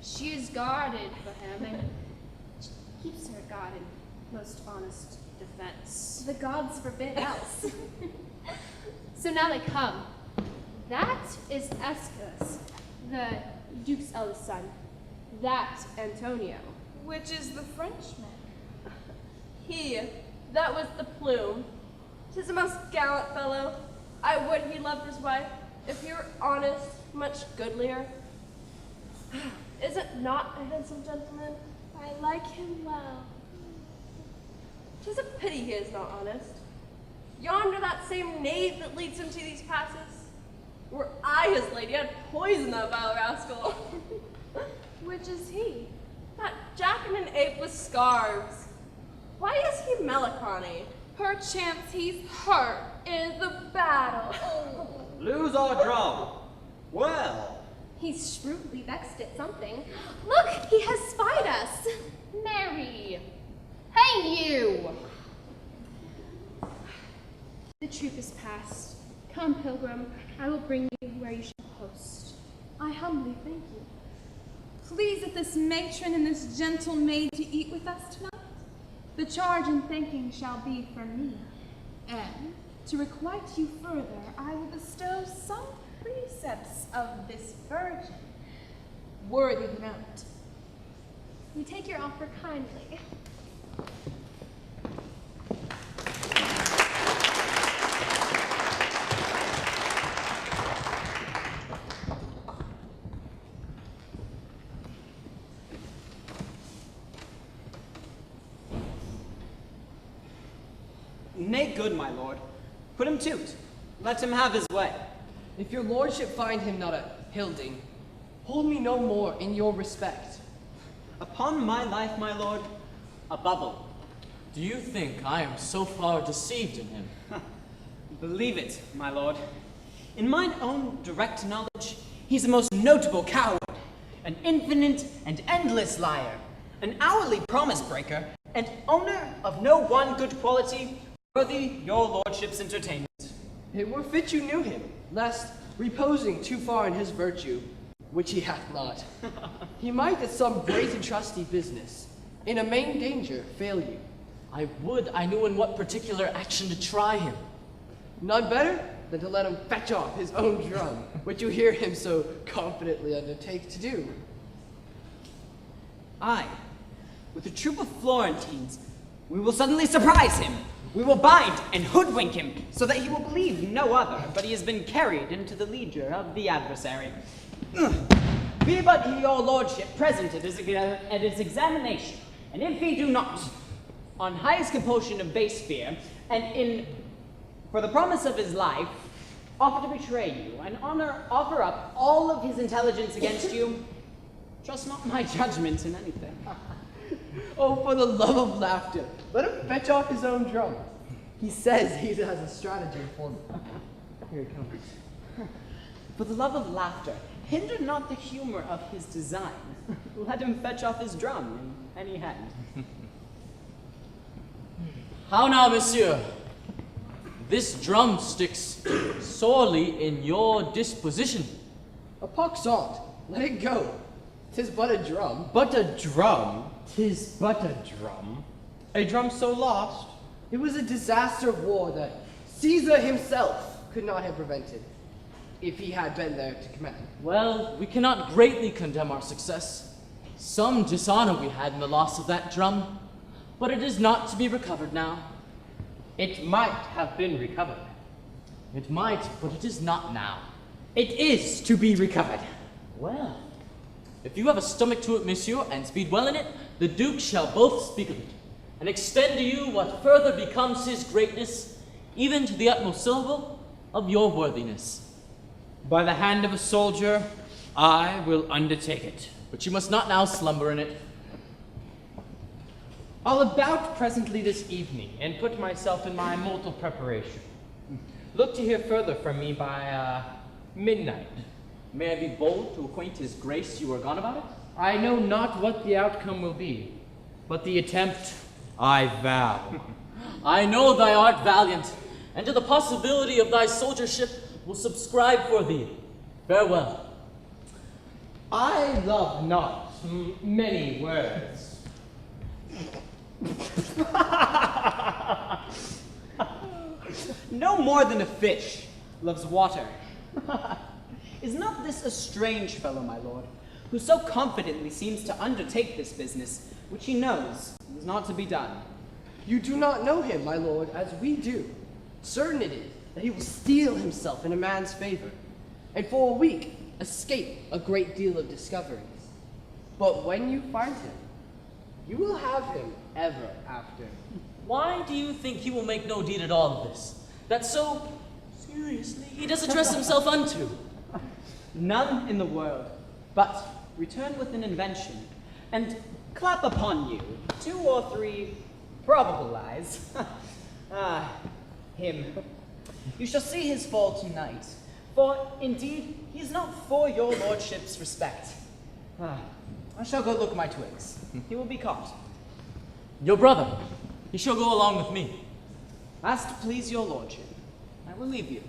she is guarded for him, and keeps her God in most honest defense. The gods forbid else. So now they come. That is Escalus, the Duke's eldest son. That Antonio. Which is the Frenchman? He, that was the plume. 'Tis a most gallant fellow. I would he loved his wife. If he were honest, much goodlier. Is it not a handsome gentleman? I like him well. 'Tis a pity he is not honest. Yonder that same knave that leads him to these passes. Were I his lady, I'd poison that vile rascal. Which is he? That jack and an ape with scarves. Why is he melancholy? Perchance he's hurt in the battle. Lose our drum. Well. He's shrewdly vexed at something. Look, he has spied us. Mary! Hey, you! The troop is past. Come, pilgrim, I will bring you where you shall post. I humbly thank you. Please at this matron and this gentle maid to eat with us tonight. The charge in thanking shall be for me, and to requite you further, I will bestow some precepts of this virgin, worthy the note. We take your offer kindly. Nay, good, my lord. Put him to't. Let him have his way. If your lordship find him not a hilding, hold me no more in your respect. Upon my life, my lord, a bubble. Do you think I am so far deceived in him? Believe it, my lord. In mine own direct knowledge, he's a most notable coward, an infinite and endless liar, an hourly promise breaker, and owner of no one good quality worthy your lordship's entertainment. It were fit you knew him, lest, reposing too far in his virtue, which he hath not, he might at some great and trusty business, in a main danger, fail you. I would I knew in what particular action to try him. None better than to let him fetch off his own drum, which you hear him so confidently undertake to do. Aye, with a troop of Florentines, we will suddenly surprise him. We will bind and hoodwink him, so that he will believe no other, but he has been carried into the leisure of the adversary. Be but he, your lordship, present at his examination, and if he do not, on highest compulsion of base fear, and for the promise of his life, offer to betray you, and offer up all of his intelligence against you, trust not my judgment in anything. Oh, for the love of laughter, let him fetch off his own drum. He says he has a stratagem for me. Here he comes. For the love of laughter, hinder not the humor of his design. Let him fetch off his drum in any hand. How now, monsieur? This drum sticks sorely in your disposition. A poxont, let it go. 'Tis but a drum. But a drum? 'Tis but a drum. A drum so lost? It was a disaster of war that Caesar himself could not have prevented, if he had been there to command. Well, we cannot greatly condemn our success. Some dishonor we had in the loss of that drum, but it is not to be recovered now. It might have been recovered. It might, but it is not now. It is to be recovered. Well, if you have a stomach to it, monsieur, and speed well in it, the Duke shall both speak of it, and extend to you what further becomes his greatness, even to the utmost syllable of your worthiness. By the hand of a soldier, I will undertake it. But you must not now slumber in it. I'll about presently this evening, and put myself in my mortal preparation. Look to hear further from me by, midnight. May I be bold to acquaint his grace you are gone about it? I know not what the outcome will be, but the attempt I vow. I know thy art valiant, and to the possibility of thy soldiership will subscribe for thee. Farewell. I love not many words. No more than a fish loves water. Is not this a strange fellow, my lord, who so confidently seems to undertake this business, which he knows is not to be done? You do not know him, my lord, as we do. Certain it is that he will steel himself in a man's favor, and for a week escape a great deal of discoveries. But when you find him, you will have him ever after. Why do you think he will make no deed at all of this? That so seriously he does address himself unto? None in the world, but return with an invention, and clap upon you 2 or 3 probable lies. Him. You shall see his fall tonight, for indeed he is not for your lordship's respect. I shall go look my twigs. He will be caught. Your brother, he shall go along with me. As to please your lordship, I will leave you.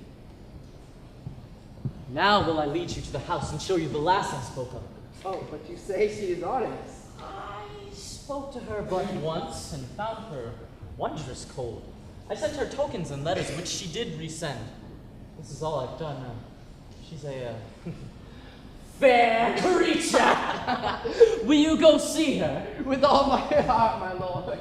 Now will I lead you to the house and show you the lass I spoke of. Oh, but you say she is honest. I spoke to her but once and found her wondrous cold. I sent her tokens and letters which she did resend. This is all I've done. She's a fair creature. Will you go see her? With all my heart, my lord.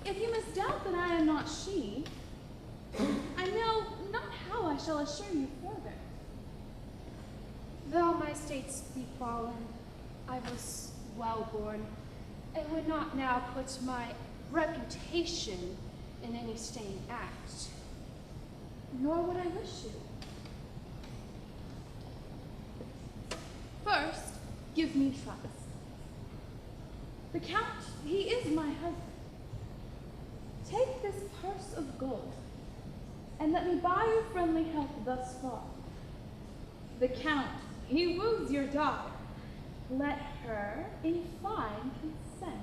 If you misdoubt that I am not she, I know not how I shall assure you further. Though my states be fallen, I was well born, and would not now put my reputation in any staying act. Nor would I wish you. First, give me trust. The Count, he is my husband. Take this purse of gold, and let me buy your friendly help thus far. The Count, he woos your daughter. Let her, in fine, consent,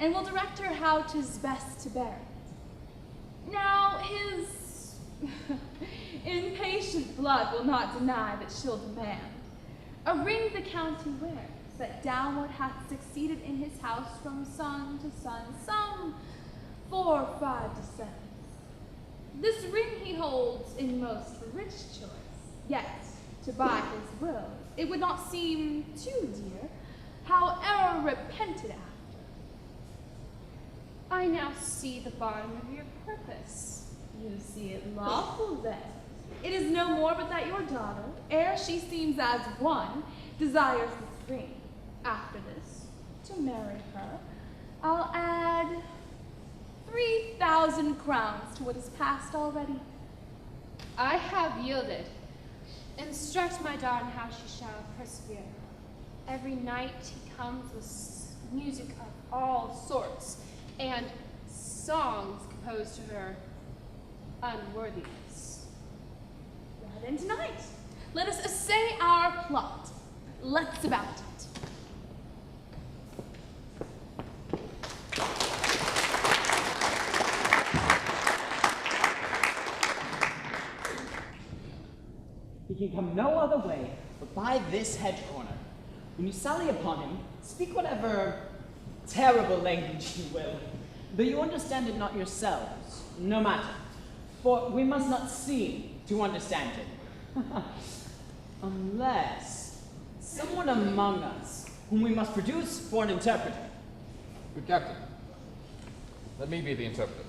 and will direct her how 'tis best to bear it. Now his impatient blood will not deny that she'll demand a ring the Count he wears, that downward hath succeeded in his house from son to son, some 4 or 5 descents. This ring he holds in most rich choice, yet to buy his will it would not seem too dear, howe'er repented after. I now see the bottom of your purpose. You see it lawful then. It is no more but that your daughter, ere she seems as one, desires this ring. After this, to marry her, I'll add 3,000 crowns to what is past already. I have yielded. Instruct my daughter how she shall persevere. Every night he comes with music of all sorts, and songs composed to her unworthiness. Well then tonight, let us essay our plot. Let's about it. He can come no other way but by this hedge corner. When you sally upon him, speak whatever terrible language you will, though you understand it not yourselves, no matter, for we must not seem to understand it. Unless someone among us whom we must produce for an interpreter. Good captain, let me be the interpreter.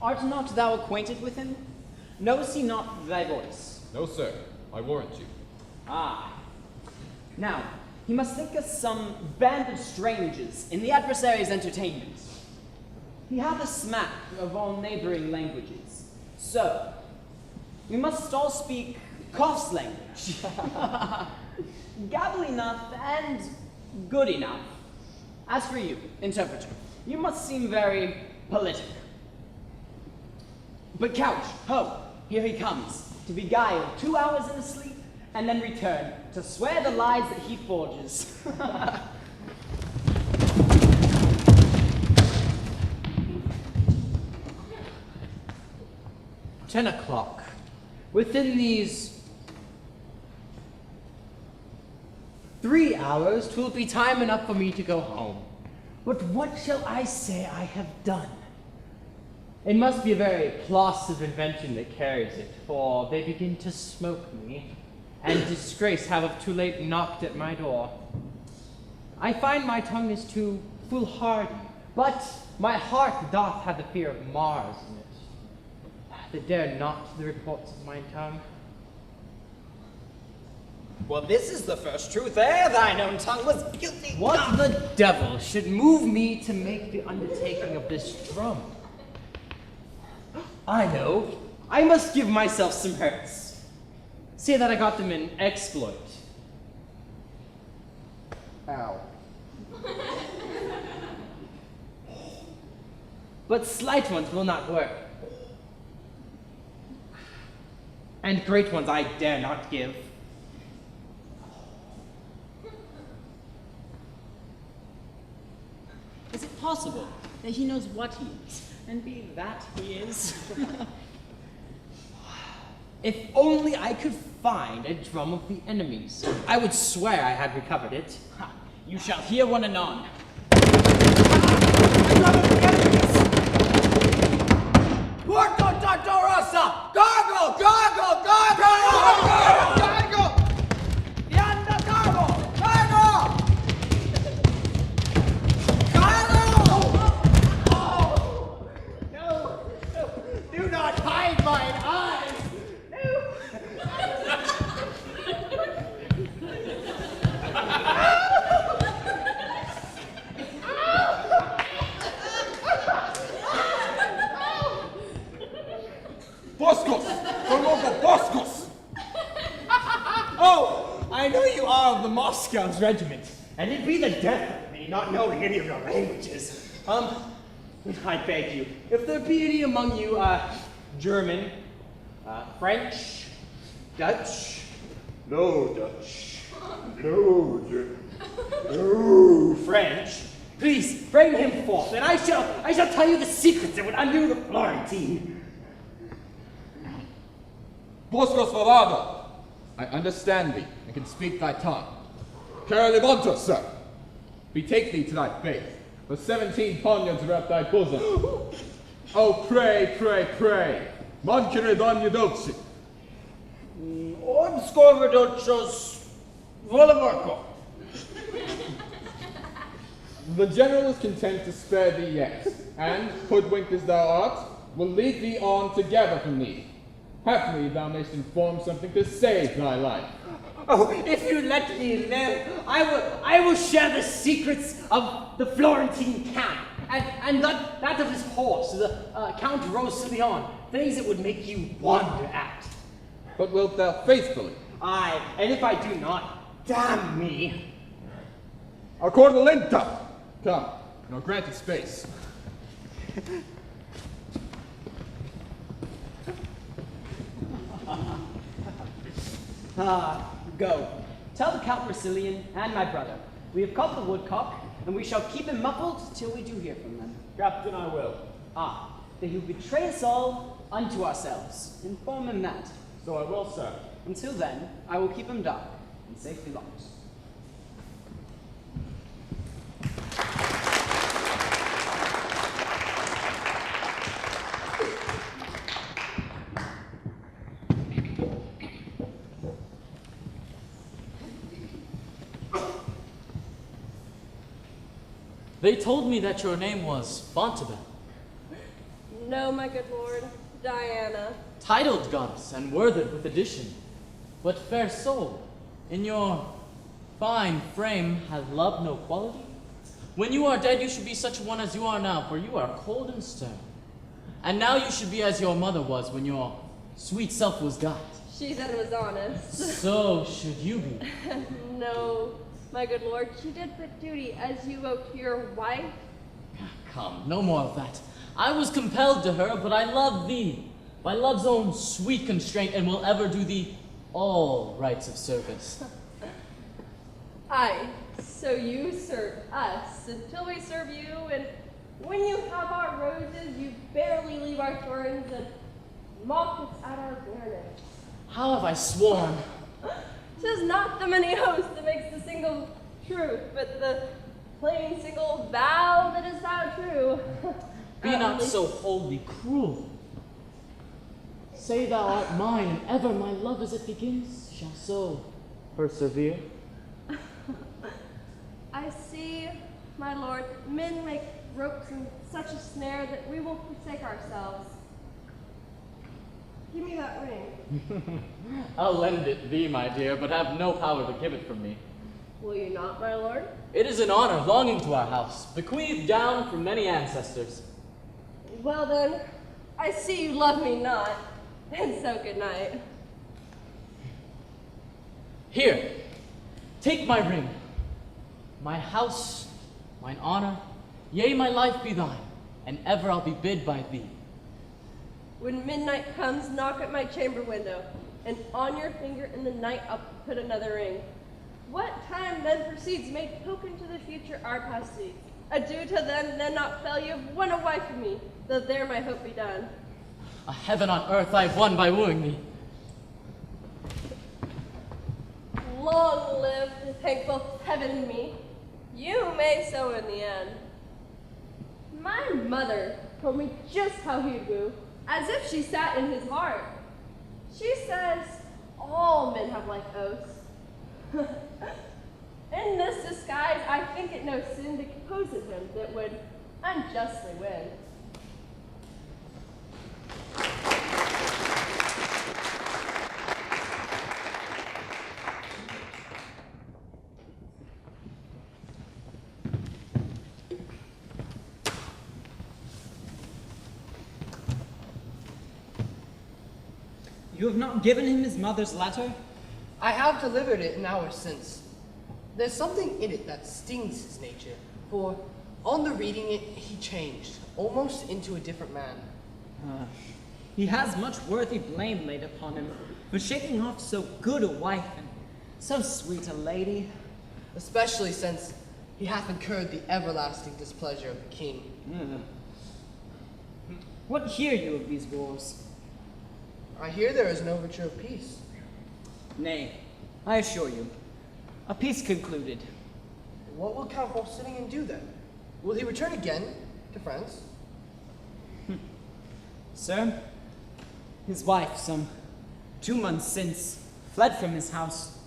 Art not thou acquainted with him? Knows he not thy voice? No, sir, I warrant you. Ah. Now, he must think us some band of strangers in the adversary's entertainment. He hath a smack of all neighboring languages. So, We must all speak Koth's language. Gabble enough and good enough. As for you, interpreter, you must seem very politic. But Couch, ho, here he comes, to beguile 2 hours in a sleep, and then return to swear the lies that he forges. 10 o'clock. Within these 3 hours, 'twill be time enough for me to go home. But what shall I say I have done? It must be a very plausive invention that carries it, for they begin to smoke me, and disgrace have of too late knocked at my door. I find my tongue is too foolhardy, but my heart doth have the fear of Mars in it. That dare not the reports of my tongue. Well, this is the first truth ere thine own tongue was guilty. What the devil should move me to make the undertaking of this drum? I know. I must give myself some hurts. Say that I got them in exploit. Ow. But slight ones will not work. And great ones I dare not give. Is it possible that he knows what he is, and be that he is? If only I could find a drum of the enemy's, I would swear I had recovered it. Ha, you shall hear one anon. Porto Tartarossa! Gargle! Gargle! Gargle! Gargle! Yanda Gargle! Gargle! Gargle! Oh! No! Do not hide mine eyes! Boscos! Colombo Boscos! Oh, I know you are of the Moscow's regiment, and it'd be the death of me not knowing any of your languages. I beg you, if there be any among you, German, French, Dutch. No Dutch. No German. No French. Please bring him forth, and I shall tell you the secrets that would undo the Florentine. Boscos Varada! I understand thee, and can speak thy tongue. Caralimonto, sir! Betake thee to thy faith, for 17 poniards are at thy bosom. Oh, pray, pray, pray! Mancere donne dolci! Obscorvidocios Volavorco. The general is content to spare thee yet, and, hoodwinked as thou art, will lead thee on to gather from thee. Haply thou mayst inform something to save thy life. Oh, if you let me live, I will share the secrets of the Florentine camp, and that of his horse, the Count Rosilion, things that would make you wonder at. But wilt thou faithfully? Aye, and if I do not, damn me. Accordalenta! Come, nor granted space. Go. Tell the Count Rosilion and my brother, we have caught the woodcock, and we shall keep him muffled till we do hear from them. Captain, I will. That he will betray us all unto ourselves. Inform him that. So I will, sir. Until then, I will keep him dark and safely locked. They told me that your name was Bontebel, No, my good lord. Diana. titled goddess and worthed with addition. But fair soul, in your fine frame hath love no quality? When you are dead, you should be such a one as you are now, for you are cold and stern. And now you should be as your mother was when your sweet self was got. She then was honest. So should you be. No, my good lord, she did but duty as you owe to your wife. Come, no more of that. I was compelled to her, but I love thee by love's own sweet constraint, and will ever do thee all rights of service. Aye, so you serve us until we serve you, and when you have our roses, you barely leave our thorns and mock us at our bareness. How have I sworn? 'Tis not the many oaths that makes the single truth, but the plain single vow that is thou true. Be not so wholly cruel. Say thou art mine, and ever my love as it begins shall so persevere. I see, my lord, men make ropes in such a snare that we will forsake ourselves. Give me that ring. I'll lend it thee, my dear, but have no power to give it from me. Will you not, my lord? It is an honor belonging to our house, bequeathed down from many ancestors. Well then, I see you love me not, and so good night. Here, take my ring. My house, mine honor, yea, my life be thine, and ever I'll be bid by thee. When midnight comes, knock at my chamber window, and on your finger in the night I'll put another ring. What time then proceeds may token to the future our past deeds. Adieu to them, then not fail you have won a wife of me, though there my hope be done. A heaven on earth I've won by wooing thee. Long live to thank both heaven and me. You may so in the end. My mother told me just how he'd woo, as if she sat in his heart. She says all men have like oaths. In this disguise, I think it no sin to compose of him that would unjustly win. You have not given him his mother's letter? I have delivered it an hour since. There's something in it that stings his nature, for on the reading it, he changed, almost into a different man. He has much worthy blame laid upon him for shaking off so good a wife and so sweet a lady. Especially since he hath incurred the everlasting displeasure of the king. What hear you of these wars? I hear there is an overture of peace. Nay, I assure you, a peace concluded. What will Count Volsinian do then? Will he return again to France? Sir, his wife, some 2 months since, fled from his house.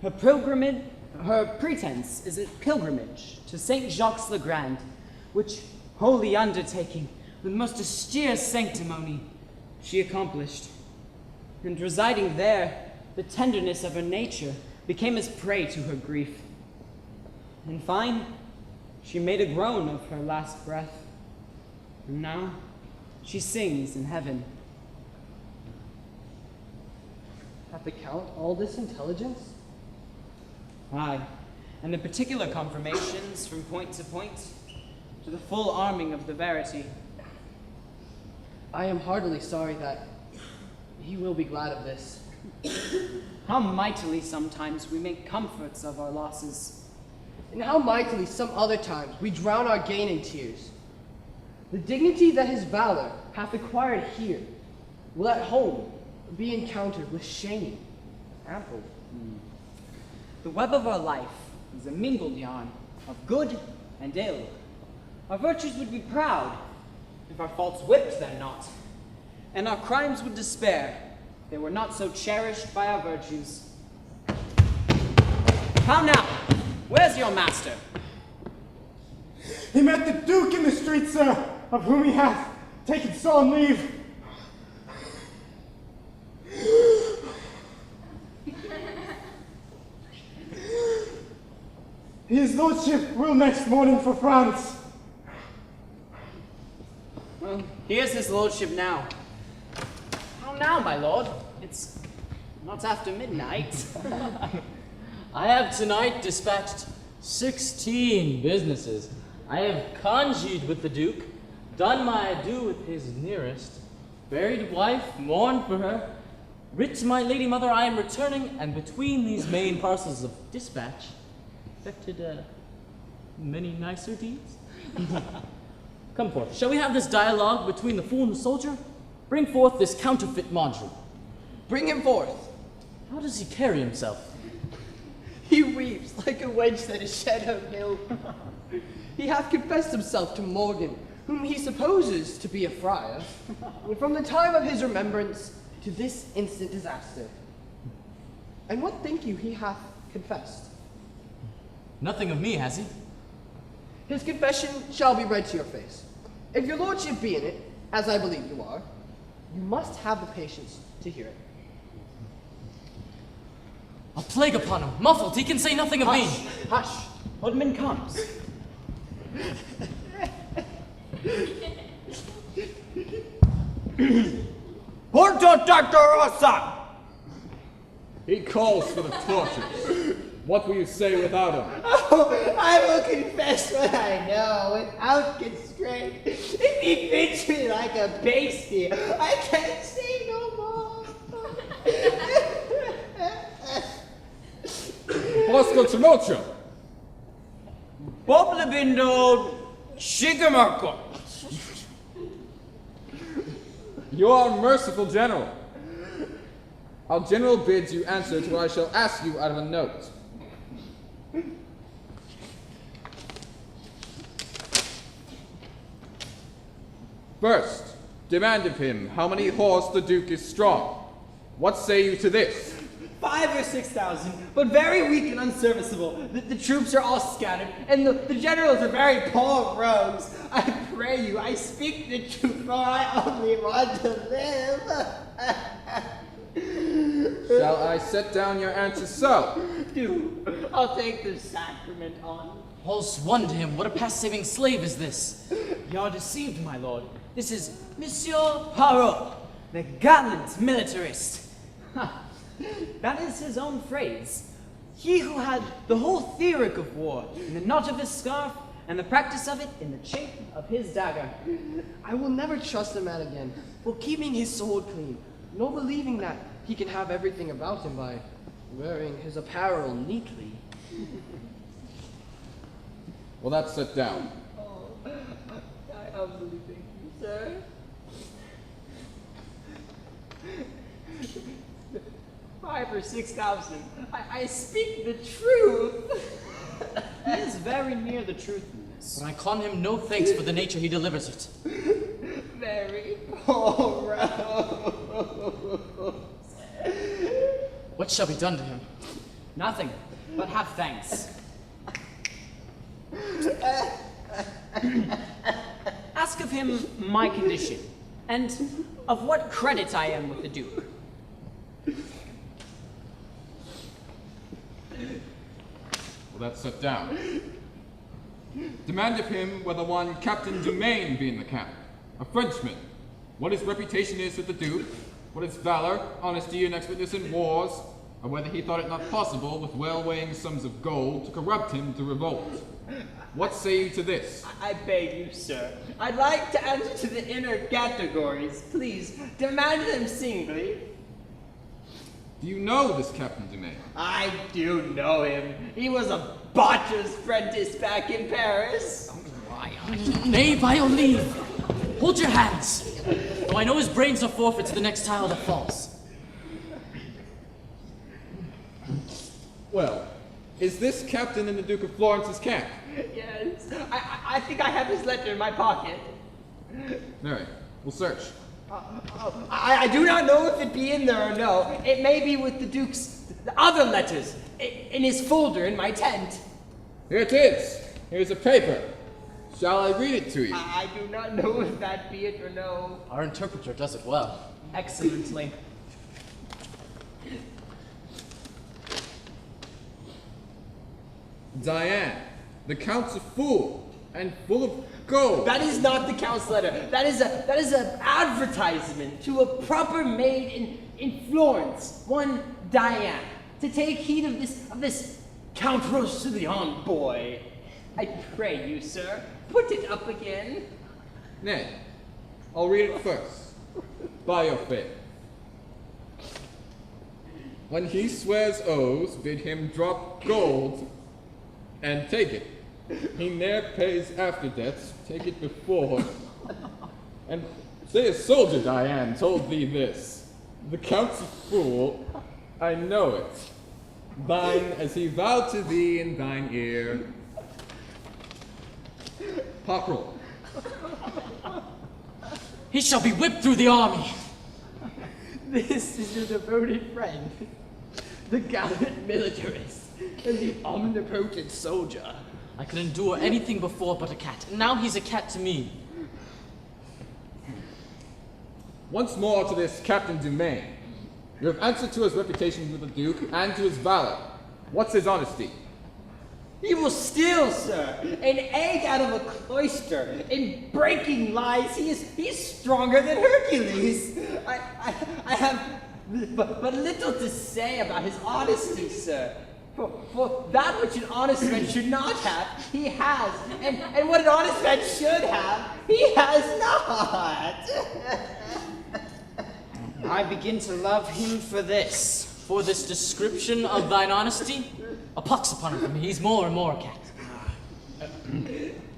Her pretense is a pilgrimage to St. Jacques le Grand, which holy undertaking, with most austere sanctimony, she accomplished. And residing there, the tenderness of her nature became as prey to her grief. In fine, she made a groan of her last breath, and now she sings in heaven. Hath the Count all this intelligence? Aye, and the particular confirmations from point to point, to the full arming of the verity. I am heartily sorry that he will be glad of this. How mightily sometimes we make comforts of our losses. And how mightily some other times we drown our gain in tears. The dignity that his valor hath acquired here will at home be encountered with shame ample. The web of our life is a mingled yarn of good and ill. Our virtues would be proud if our faults whipped them not, and our crimes would despair if they were not so cherished by our virtues. How now? Where's your master? He met the Duke in the street, sir, of whom he hath taken solemn leave. His lordship will next morning for France. Well, here's his lordship now. How now, my lord. It's not after midnight. I have tonight dispatched 16 businesses. I have congeed with the Duke, done my adieu with his nearest, buried wife, mourned for her, writ to my lady mother I am returning, and between these main parcels of dispatch, effected many nicer deeds. Come forth, shall we have this dialogue between the fool and the soldier? Bring forth this counterfeit module. Bring him forth. How does he carry himself? He weeps like a wench that is shed her milk. He hath confessed himself to Morgan, whom he supposes to be a friar, from the time of his remembrance to this instant disaster. And what think you he hath confessed? Nothing of me, has he? His confession shall be read to your face. If your lordship be in it, as I believe you are, you must have the patience to hear it. A plague upon him! Muffled, he can say nothing of me! Hush! Hoodman comes. Porto Tartarossa! He calls for the torches. What will you say without him? Oh, I will confess what I know without constraint. If he fits me like a pasty, I can't say no more. Bosco Trinocho! Bob Labindo Shigamarco. You are a merciful general. Our general bids you answer to what I shall ask you out of a note. First, demand of him how many horse the Duke is strong. What say you to this? 5,000 or 6,000, but very weak and unserviceable. The troops are all scattered, and the generals are very poor rogues. I pray you, I speak the truth, for I only want to live. Shall I set down your answer so? Do. I'll take the sacrament on. All's one to him. What a past-saving slave is this? You're deceived, my lord. This is Monsieur Parot, the gallant militarist. Ha. That is his own phrase. He who had the whole theory of war in the knot of his scarf and the practice of it in the chafe of his dagger. I will never trust a man again for keeping his sword clean, nor believing that he can have everything about him by wearing his apparel neatly. Well, that's set down. Oh, I humbly thank you, sir. 5,000 or 6,000. I speak the truth. He is very near the truth in this. But I con him no thanks for the nature he delivers it. Very poor What shall be done to him? Nothing, but have thanks. Ask of him my condition, and of what credit I am with the Duke. Well, that's set down. Demand of him whether one Captain Dumaine be in the camp, a Frenchman, what his reputation is with the Duke, what his valor, honesty, and expertness in wars, or whether he thought it not possible, with well-weighing sums of gold, to corrupt him to revolt. What say you to this? I beg you, sir. I'd like to answer to the inner categories. Please, demand them singly. Do you know this Captain Dumaine? I do know him. He was a botcher's apprentice back in Paris. Nay, by your leave. Hold your hands. Though I know his brains are forfeit to the next tile that falls. Well, is this captain in the Duke of Florence's camp? Yes, I think I have his letter in my pocket. Very. We'll search. I do not know if it be in there or no. It may be with the Duke's other letters in his folder in my tent. Here it is. Here's a paper. Shall I read it to you? I do not know if that be it or no. Our interpreter does it well. Excellently. Diane, the Count's a fool. and full of gold. That is not the count's letter. That is an advertisement to a proper maid in Florence, one Diane, to take heed of this Count Rousillon boy. I pray you, sir, put it up again. Nay, I'll read it first, by your faith. When he swears oaths, bid him drop gold and take it. He ne'er pays after debts, take it before. And say a soldier, Diane, told thee this. The Count's a fool, I know it. Thine, as he vowed to thee in thine ear. Pockrell. He shall be whipped through the army. This is your devoted friend, the gallant militarist, and the omnipotent soldier. I could endure anything before but a cat, and now he's a cat to me. Once more to this Captain Dumaine. You have answered to his reputation with the Duke and to his valor. What's his honesty? He will steal, sir, an egg out of a cloister. In breaking lies, he's stronger than Hercules. I have but little to say about his honesty, sir. For that which an honest man should not have, he has. And what an honest man should have, he has not. I begin to love him for this. For this description of thine honesty? A pox upon him, he's more and more a cat.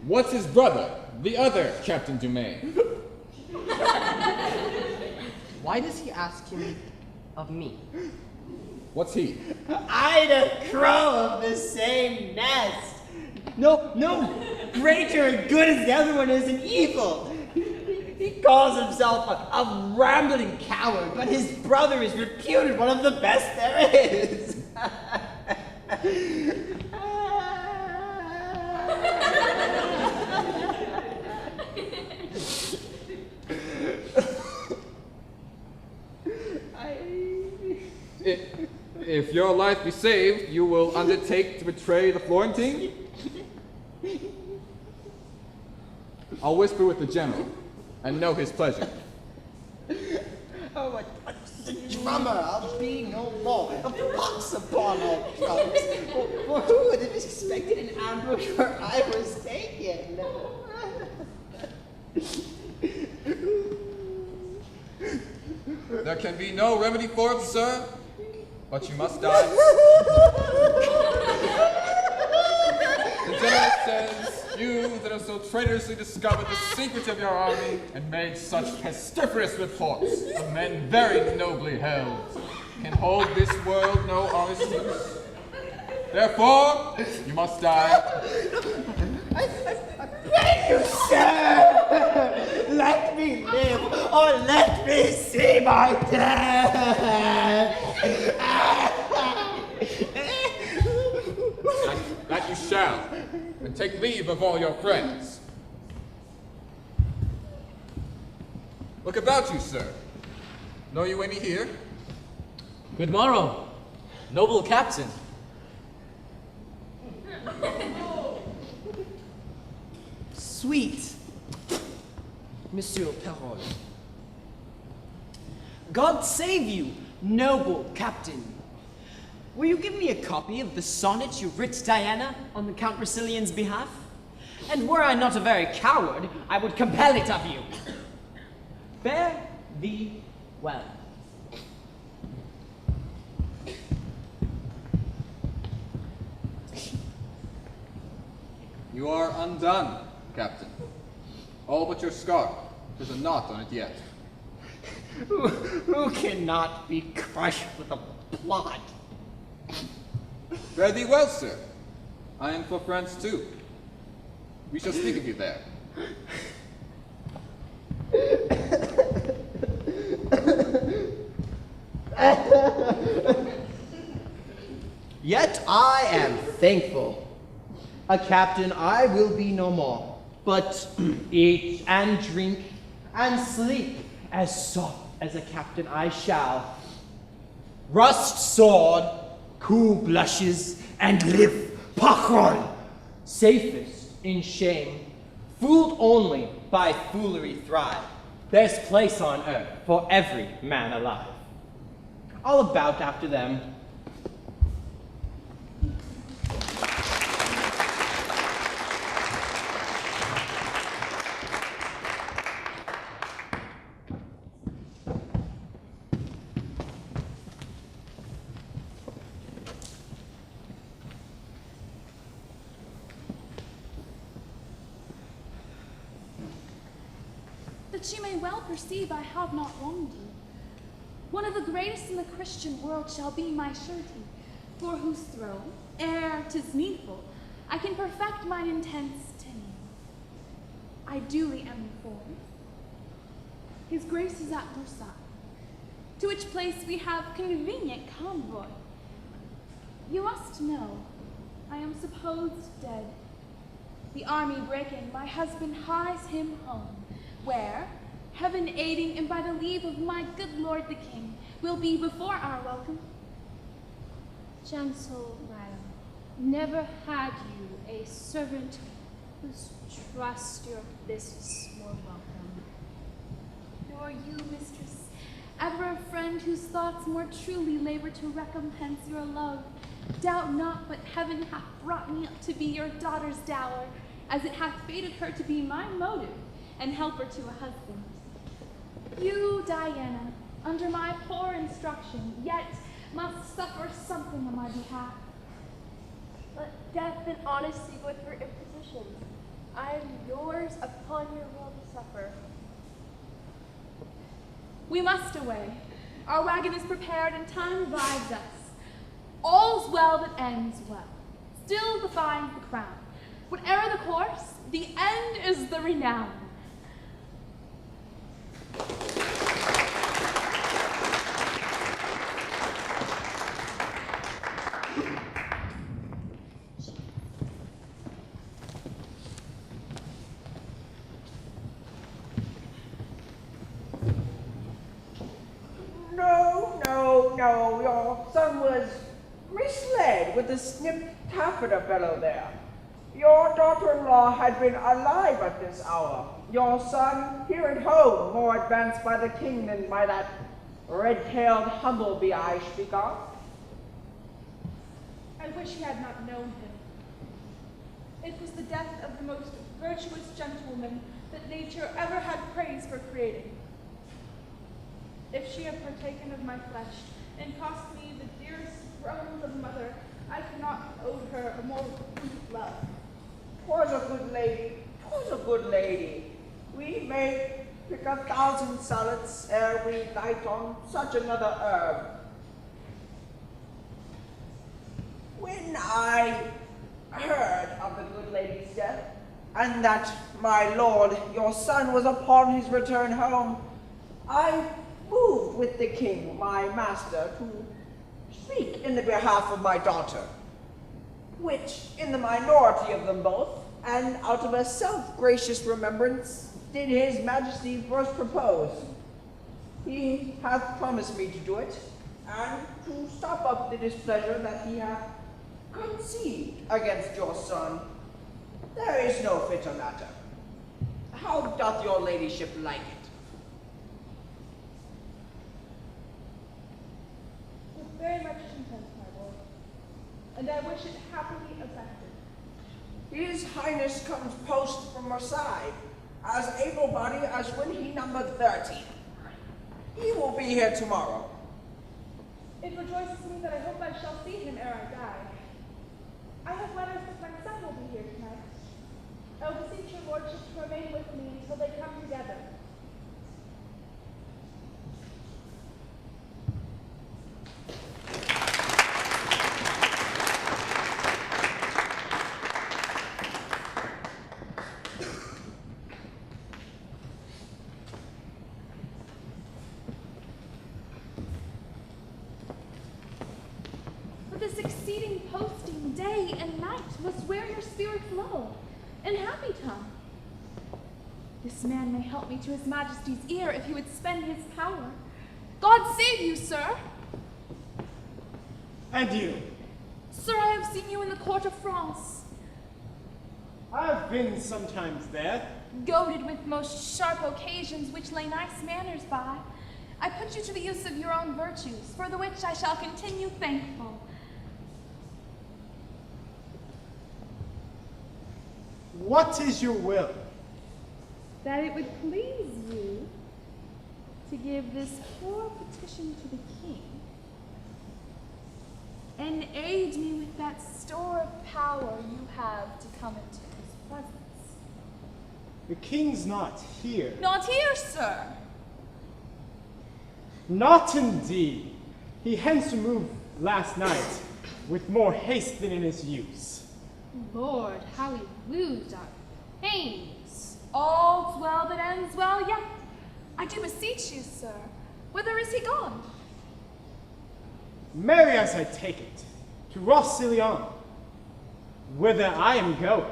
What's his brother, the other Captain Dumaine? Why does he ask him of me? What's he? I'd a crow of the same nest. No greater and good as the other one is in evil. He calls himself a rambling coward, but his brother is reputed one of the best there is. If your life be saved, you will undertake to betray the Florentine? I'll whisper with the general, and know his pleasure. Oh, a drummer, I'll be no more. A pox upon all drums. For who would have expected an ambush where I was taken? There can be no remedy for it, sir, but you must die. The general says, you that have so traitorously discovered the secrets of your army and made such pestiferous reports of men very nobly held, can hold this world no honest use. Therefore, you must die. Thank you, sir! Let me live, or let me see my death! That you shall, and take leave of all your friends. Look about you, sir. Know you any here? Good morrow, noble captain. Sweet Monsieur Perrault. God save you, noble captain. Will you give me a copy of the sonnet you writ Diana on the Count Rousillion's behalf? And were I not a very coward, I would compel it of you. Fare thee well. You are undone, Captain. All but your scarf. There's a knot on it yet. Who cannot be crushed with a plot? Fare thee well, sir. I am for France too. We shall speak of you there. Yet I am thankful. A captain I will be no more, but eat and drink and sleep as soft as a captain I shall. Rust sword, cool blushes, and live Pachron, safest in shame Fooled only by foolery thrive. There's place on earth for every man alive. All about after them. That you may well perceive I have not wronged you. One of the greatest in the Christian world shall be my surety, for whose throne, ere 'tis needful, I can perfect mine intents to name. I duly am informed. His grace is at Versailles, to which place we have convenient convoy. You must know, I am supposed dead. The army breaking, my husband hies him home, where, heaven aiding, and by the leave of my good lord the king, will be before our welcome. Gentle madam, never had you a servant whose trust your business more welcome. Nor you, mistress, ever a friend whose thoughts more truly labor to recompense your love. Doubt not but heaven hath brought me up to be your daughter's dower, as it hath fated her to be my motive, and helper to a husband. You, Diana, under my poor instruction, yet must suffer something on my behalf. Let death and honesty with her impositions. I am yours upon your will to suffer. We must away. Our wagon is prepared and time revives us. All's well that ends well. Still defines the crown. Whatever the course, the end is the renown. No, your son was misled with the snip taffeta fellow there. Your daughter-in-law had been alive at this hour. Your son here at home, more advanced by the king than by that red-tailed humblebee I speak of. I wish he had not known him. It was the death of the most virtuous gentlewoman that nature ever had praise for creating. If she had partaken of my flesh and cost me the dearest thrones of a mother, I could not have owed her a more complete love. 'Twas a good lady, 'twas a good lady. We may pick 1,000 salads ere we light on such another herb. When I heard of the good lady's death, and that my lord, your son, was upon his return home, I moved with the king, my master, to speak in the behalf of my daughter, which, in the minority of them both, and out of a self-gracious remembrance, did his majesty first propose. He hath promised me to do it, and to stop up the displeasure that he hath conceived against your son. There is no fitter matter. How doth your ladyship like it? With very much content, my lord, and I wish it happily effected. His Highness comes post from Versailles, as able-bodied as when he numbered 30. He will be here tomorrow. It rejoices me that I hope I shall see him ere I die. I have letters that my son will be here tonight. I will beseech your lordship to remain with me until they come together. But this exceeding posting day and night must wear your spirits low and happy tongue. This man may help me to his majesty's ear if he would spend his power. God save you, sir. And you? Sir, I have seen you in the court of France. I've been sometimes there. Goaded with most sharp occasions which lay nice manners by, I put you to the use of your own virtues, for the which I shall continue thankful. What is your will? That it would please you to give this poor petition to the king, and aid me with that store of power you have to come into his presence. The king's not here. Not here, sir. Not indeed. He hence removed last night with more haste than in his use. Lord, how he woos our pains. All's well that ends well yet. I do beseech you, sir. Whither is he gone? Marry as I take it, to Rossillon, whither I am going.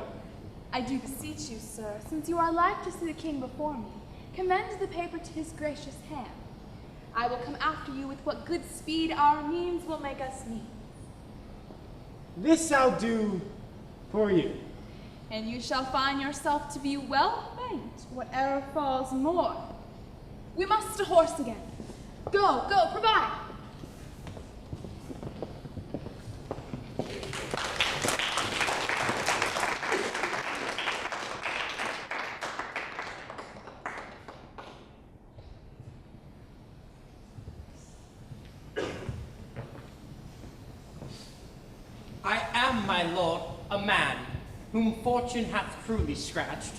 I do beseech you, sir, since you are like to see the king before me, commend the paper to his gracious hand. I will come after you with what good speed our means will make us meet. This I'll do for you. And you shall find yourself to be well thanked, whate'er falls more. We must to horse again. Go, go, provide. I am, my lord, a man whom fortune hath cruelly scratched.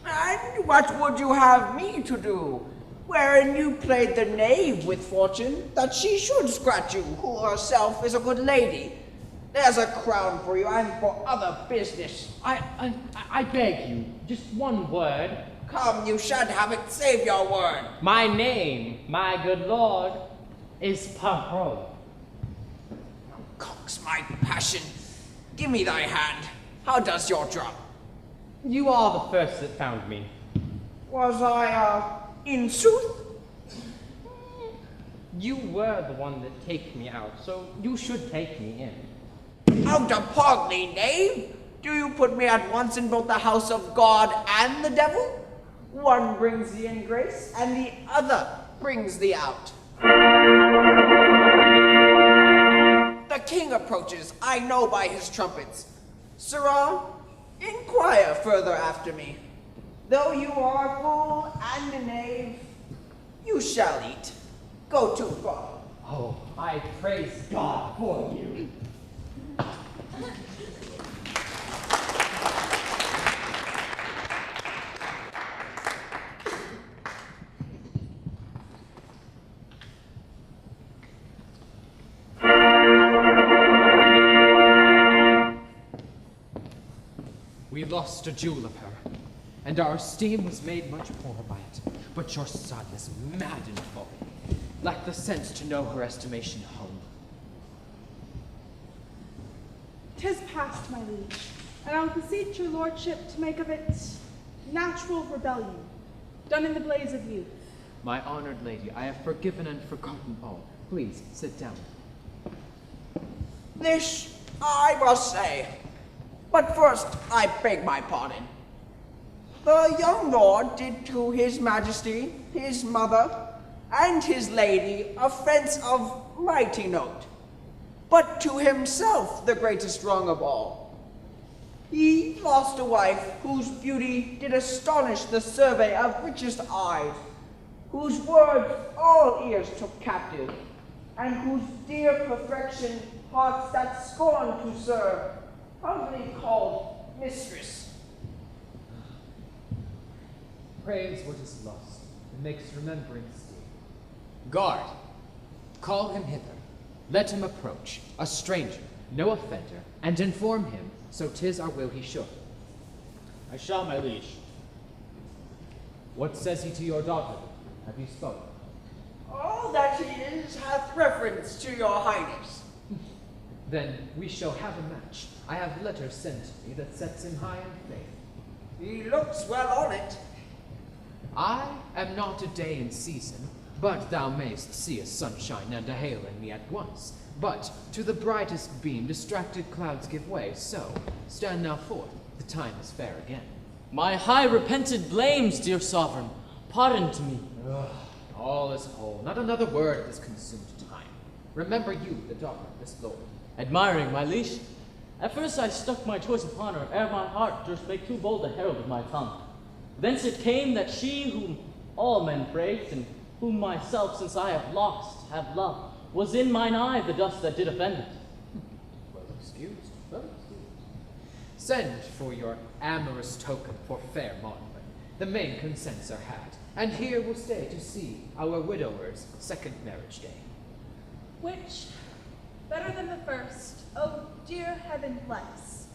And what would you have me to do? Wherein you played the knave with fortune, that she should scratch you, who herself is a good lady. There's a crown for you, and for other business. I beg you, just one word. Come, you shan't have it, save your word. My name, my good lord, is Parole. Cox my passion. Give me thy hand. How does your drum? You are the first that found me. Was I, in sooth? You were the one that take me out, so you should take me in. Out upon thee, knave! Do you put me at once in both the house of God and the devil? One brings thee in grace, and the other brings thee out. The king approaches, I know by his trumpets. Sirrah, inquire further after me. Though you are a fool and a knave, you shall eat. Go to, father. Oh, I praise God for you. We lost a jewel of her, and our esteem was made much poorer by it. But your son is mad in folly, lacked the sense to know her estimation home. 'Tis past, my liege, and I will beseech your lordship to make of it natural rebellion, done in the blaze of youth. My honored lady, I have forgiven and forgotten all. Please, sit down. This I must say. But first, I beg my pardon. The young lord did to his majesty, his mother, and his lady offense of mighty note, but to himself the greatest wrong of all. He lost a wife whose beauty did astonish the survey of richest eyes, whose words all ears took captive, and whose dear perfection hearts that scorn to serve, humbly called mistress. Praise what is lost, and makes remembering stay. Guard, call him hither. Let him approach, a stranger, no offender, and inform him, so 'tis our will he should. I shall, my liege. What says he to your daughter? Have you spoken? All that he is hath reference to your highness. Then we shall have a match. I have letters sent to me that sets him high in faith. He looks well on it. I am not a day in season, but thou mayst see a sunshine and a hail in me at once. But to the brightest beam distracted clouds give way, so stand now forth, the time is fair again. My high repented blames, dear sovereign, pardon to me. All is whole. Not another word of this consumed time. Remember you, the daughter of this lord. Admiring, my liege. At first I stuck my choice upon her, ere my heart durst make too bold a herald of my tongue. Thence it came that she whom all men praised, and whom myself since I have lost have loved, was in mine eye the dust that did offend it. Well excused, well excused. Send for your amorous token for fair Maudlin. The main consents are had, and here we'll stay to see our widower's second marriage day. Which, better than the first, oh dear heaven bless.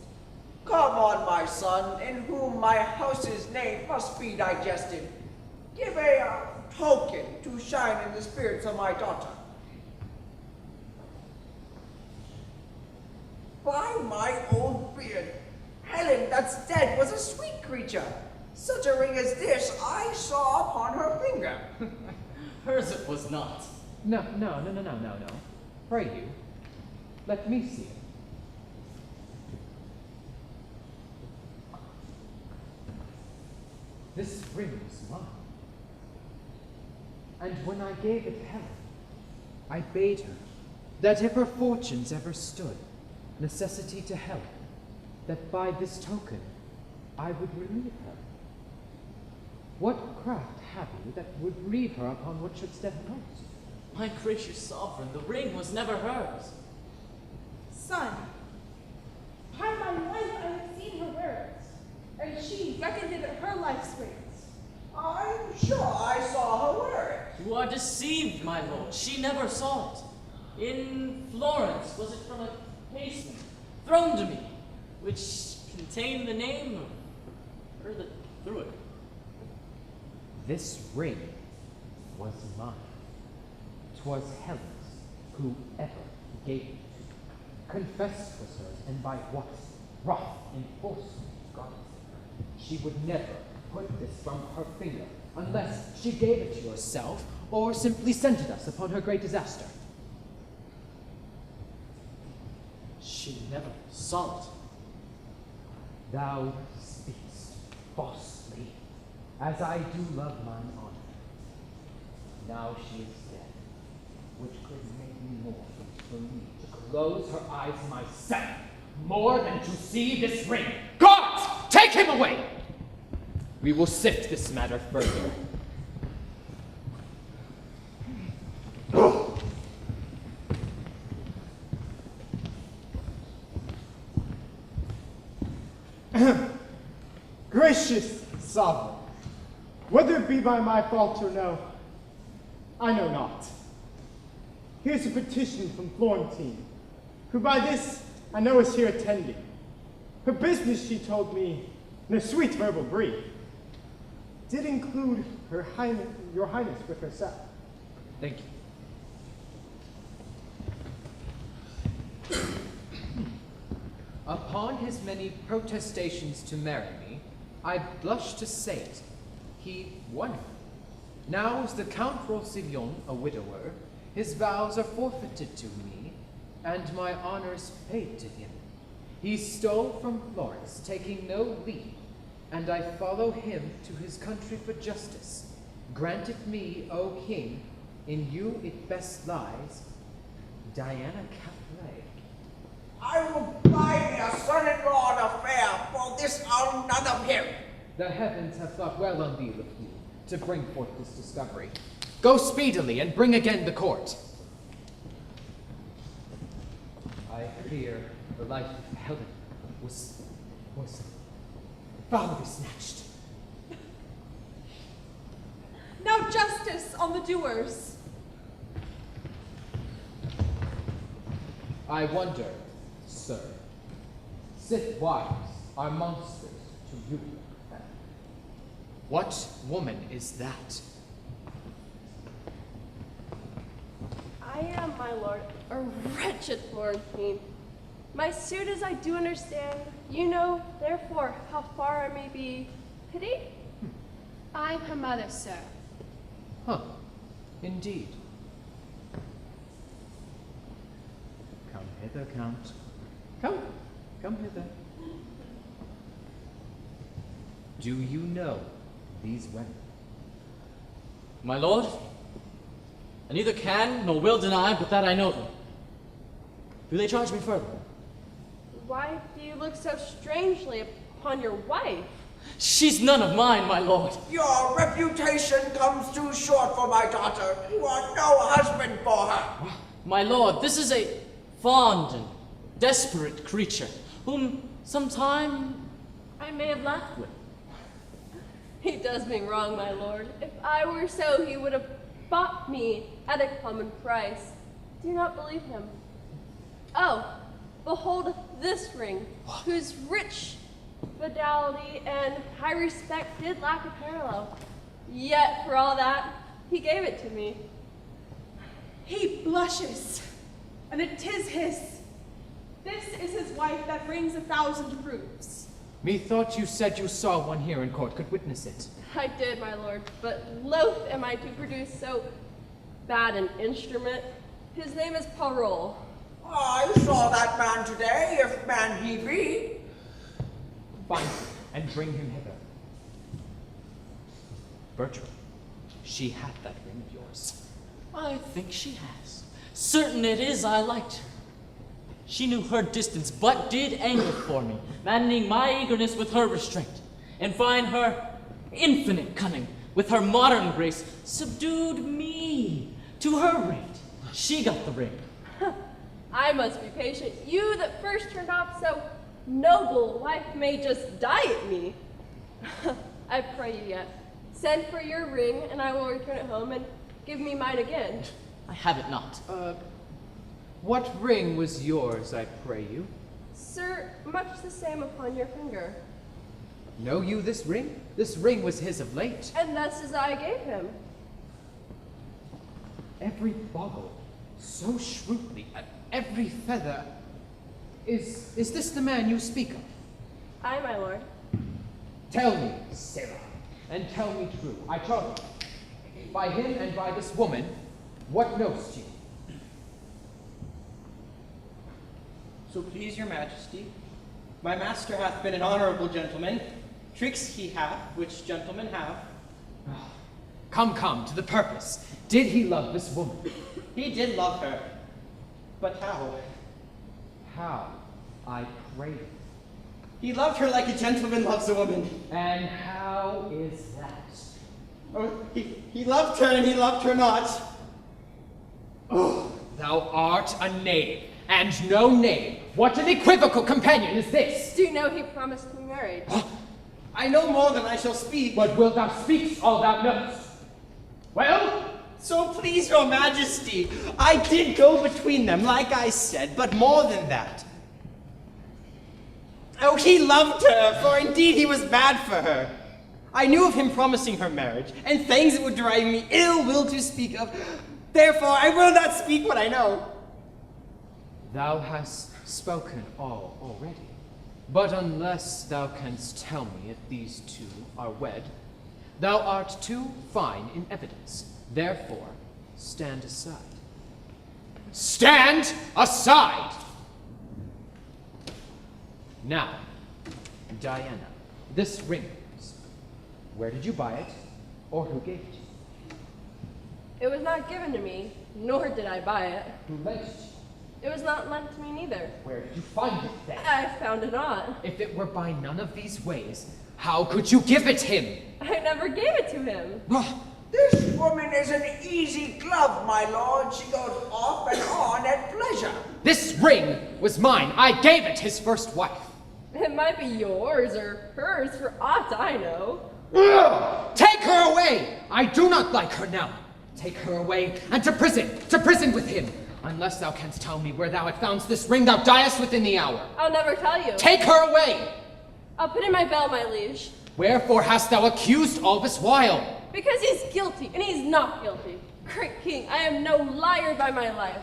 Come on, my son, in whom my house's name must be digested. Give a token to shine in the spirits of my daughter. By my old beard, Helen that's dead was a sweet creature. Such a ring as this I saw upon her finger. Hers it was not. No. Pray you, let me see it. This ring is mine. And when I gave it Helen, I bade her that if her fortunes ever stood necessity to help, that by this token I would relieve her. What craft have you that would relieve her upon what should stand most? My gracious sovereign, the ring was never hers. Son, by my life I have seen her wear it, and she reckoned it her life's rings. I'm sure I saw her wear it. You are deceived, my lord. She never saw it. In Florence was it from a casement thrown to me, which contained the name of her that threw it. This ring was mine. 'Twas Helen's, whoever gave it. Confessed was hers, and by what rough enforcement got it. She would never put this from her finger, unless she gave it to herself, or simply sent it us upon her great disaster. She never saw it. Thou speakst falsely, as I do love mine honor. Now she is dead, which could make me more for me to close her eyes myself, more than to see this ring. Guards, take him away! We will sift this matter further. Gracious sovereign, whether it be by my fault or no, I know not. Here's a petition from Florentine, who by this I know is here attending. Her business, she told me, in a sweet verbal brief, did include your highness with herself. Thank you. Upon his many protestations to marry me, I blush to say it, he won her. Now is the Count Rossillon a widower, his vows are forfeited to me, and my honors paid to him. He stole from Florence, taking no leave, and I follow him to his country for justice. Grant it me, O king, in you it best lies, Diana Caplay. I will buy me a son-in-law and a fair for this none of him. The heavens have thought well on thee, Lafleur, to bring forth this discovery. Go speedily and bring again the court. I fear the life of Helen was foully snatched. Now justice on the doers. I wonder, sir, Sith wives are monsters to you. What woman is that? I am, my lord, a wretched Florentine. My suit, as I do understand, you know, therefore, how far I may be pitied? I'm her mother, sir. Huh, indeed. Come hither, Count. Come hither. Do you know these women? My lord, I neither can nor will deny but that I know them. Do they charge me further? Why do you look so strangely upon your wife? She's none of mine, my lord. Your reputation comes too short for my daughter. You are no husband for her. My lord, this is a fond and desperate creature, whom sometime I may have laughed with. He does me wrong, my lord. If I were so, he would have bought me at a common price. Do not believe him. Oh, behold this ring, whose rich fidelity and high respect did lack a parallel. Yet, for all that, he gave it to me. He blushes, and it 'tis his. This is his wife that brings 1,000 proofs. Methought you said you saw one here in court could witness it. I did, my lord, but loath am I to produce so bad an instrument. His name is Parole. I saw that man today, if man he be. Find him and bring him hither. Bertram, she hath that ring of yours. I think she has. Certain it is I liked her. She knew her distance, but did anger for me, maddening my eagerness with her restraint, and find her infinite cunning with her modern grace subdued me to her rate. She got the ring. I must be patient. You that first turned off so noble wife may just die at me. I pray you yet. Send for your ring, and I will return it home and give me mine again. I have it not. What ring was yours, I pray you? Sir, much the same upon your finger. Know you this ring? This ring was his of late. And thus as I gave him. Every boggle, so shrewdly, at every feather. Is this the man you speak of? Aye, my lord. Tell me, Sarah, and tell me true, I charge you, by him and by this woman, what knowst you? So please your majesty, my master hath been an honorable gentleman. Tricks he hath, which gentlemen have. Come, to the purpose. Did he love this woman? He did love her. But how? How, I pray you? He loved her like a gentleman loves a woman. And how is that? Oh, he loved her and he loved her not. Oh, thou art a knave, and no knave. What an equivocal companion is this? Do you know he promised me marriage? I know more than I shall speak. But wilt thou speak all thou knowest? Well? So please your majesty, I did go between them, like I said, but more than that. Oh, he loved her, for indeed he was bad for her. I knew of him promising her marriage, and things that would drive me ill will to speak of. Therefore, I will not speak what I know. Thou hast spoken all already. But unless thou canst tell me if these two are wed, thou art too fine in evidence. Therefore, stand aside. Stand aside! Now, Diana, this ring, where did you buy it, or who gave it to you? It was not given to me, nor did I buy it. Who lent it to you? It was not lent to me neither. Where did you find it then? I found it not. If it were by none of these ways, how could you give it him? I never gave it to him. This woman is an easy glove, my lord. She goes off and on at pleasure. This ring was mine. I gave it his first wife. It might be yours or hers for aught I know. Take her away! I do not like her now. Take her away and to prison with him. Unless thou canst tell me where thou hast found this ring, thou diest within the hour. I'll never tell you. Take her away! I'll put in my bell, my liege. Wherefore hast thou accused all this while? Because he's guilty, and he's not guilty. Great king, I am no liar by my life.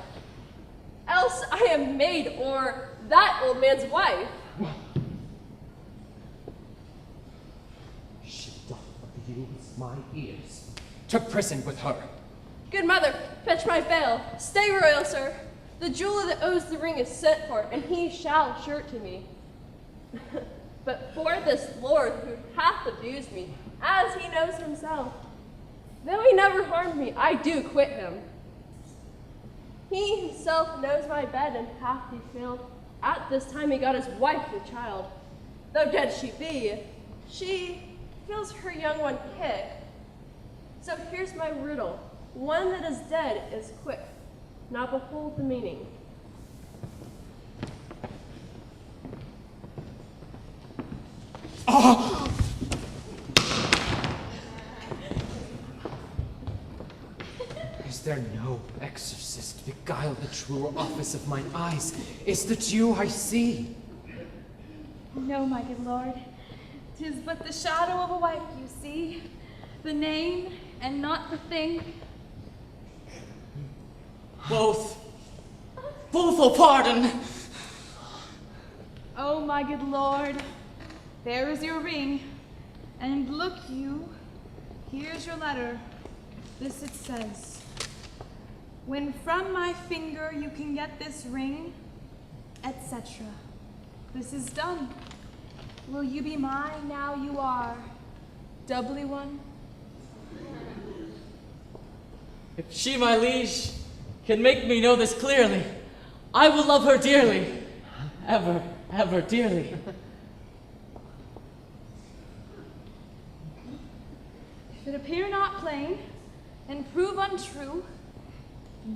Else I am maid, or that old man's wife. She doth abuse my ears. To prison with her. Good mother, fetch my bell. Stay, royal sir. The jeweler that owes the ring is sent for, and he shall show it to me. But for this lord who hath abused me, as he knows himself, though he never harmed me, I do quit him. He himself knows my bed and hath he filled. At this time he got his wife and child. Though dead she be, she feels her young one kick. So here's my riddle. One that is dead is quick. Now behold the meaning. Is there no exorcist beguile the truer office of mine eyes? Is it you I see? No, my good lord. 'Tis but the shadow of a wife you see, the name and not the thing. Both will pardon. Oh, my good lord, there is your ring, and look you, here's your letter. This it says, when from my finger you can get this ring, etc. This is done. Will you be mine now you are, doubly one? If she, my liege, can make me know this clearly, I will love her dearly, ever, ever dearly. If it appear not plain, and prove untrue,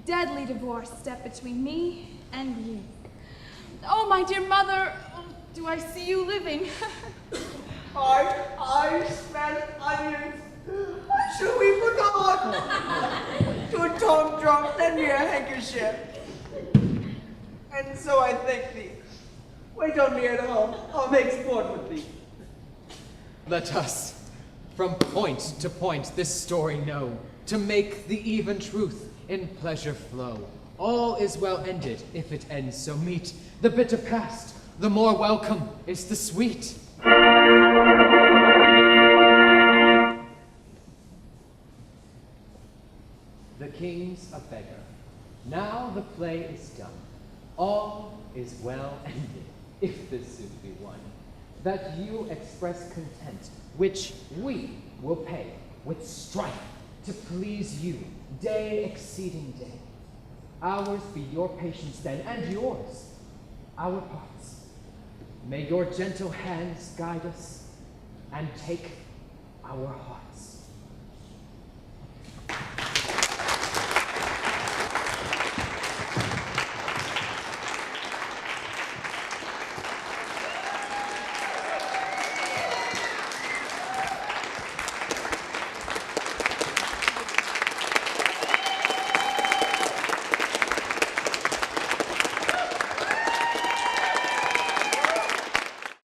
deadly divorce step between me and you. Oh, my dear mother, do I see you living? I smell onions. Should we forgot? To Tom Drum, lend me a handkerchief. And so I thank thee. Wait on me at home. I'll make sport with thee. Let us, from point to point, this story know, to make the even truth in pleasure flow. All is well ended, if it ends so meet. The bitter past, the more welcome is the sweet. The king's a beggar. Now the play is done. All is well ended, if the suit be won. That you express content, which we will pay with strife to please you, day exceeding day. Ours be your patience then, and yours, our parts. May your gentle hands guide us, and take our hearts.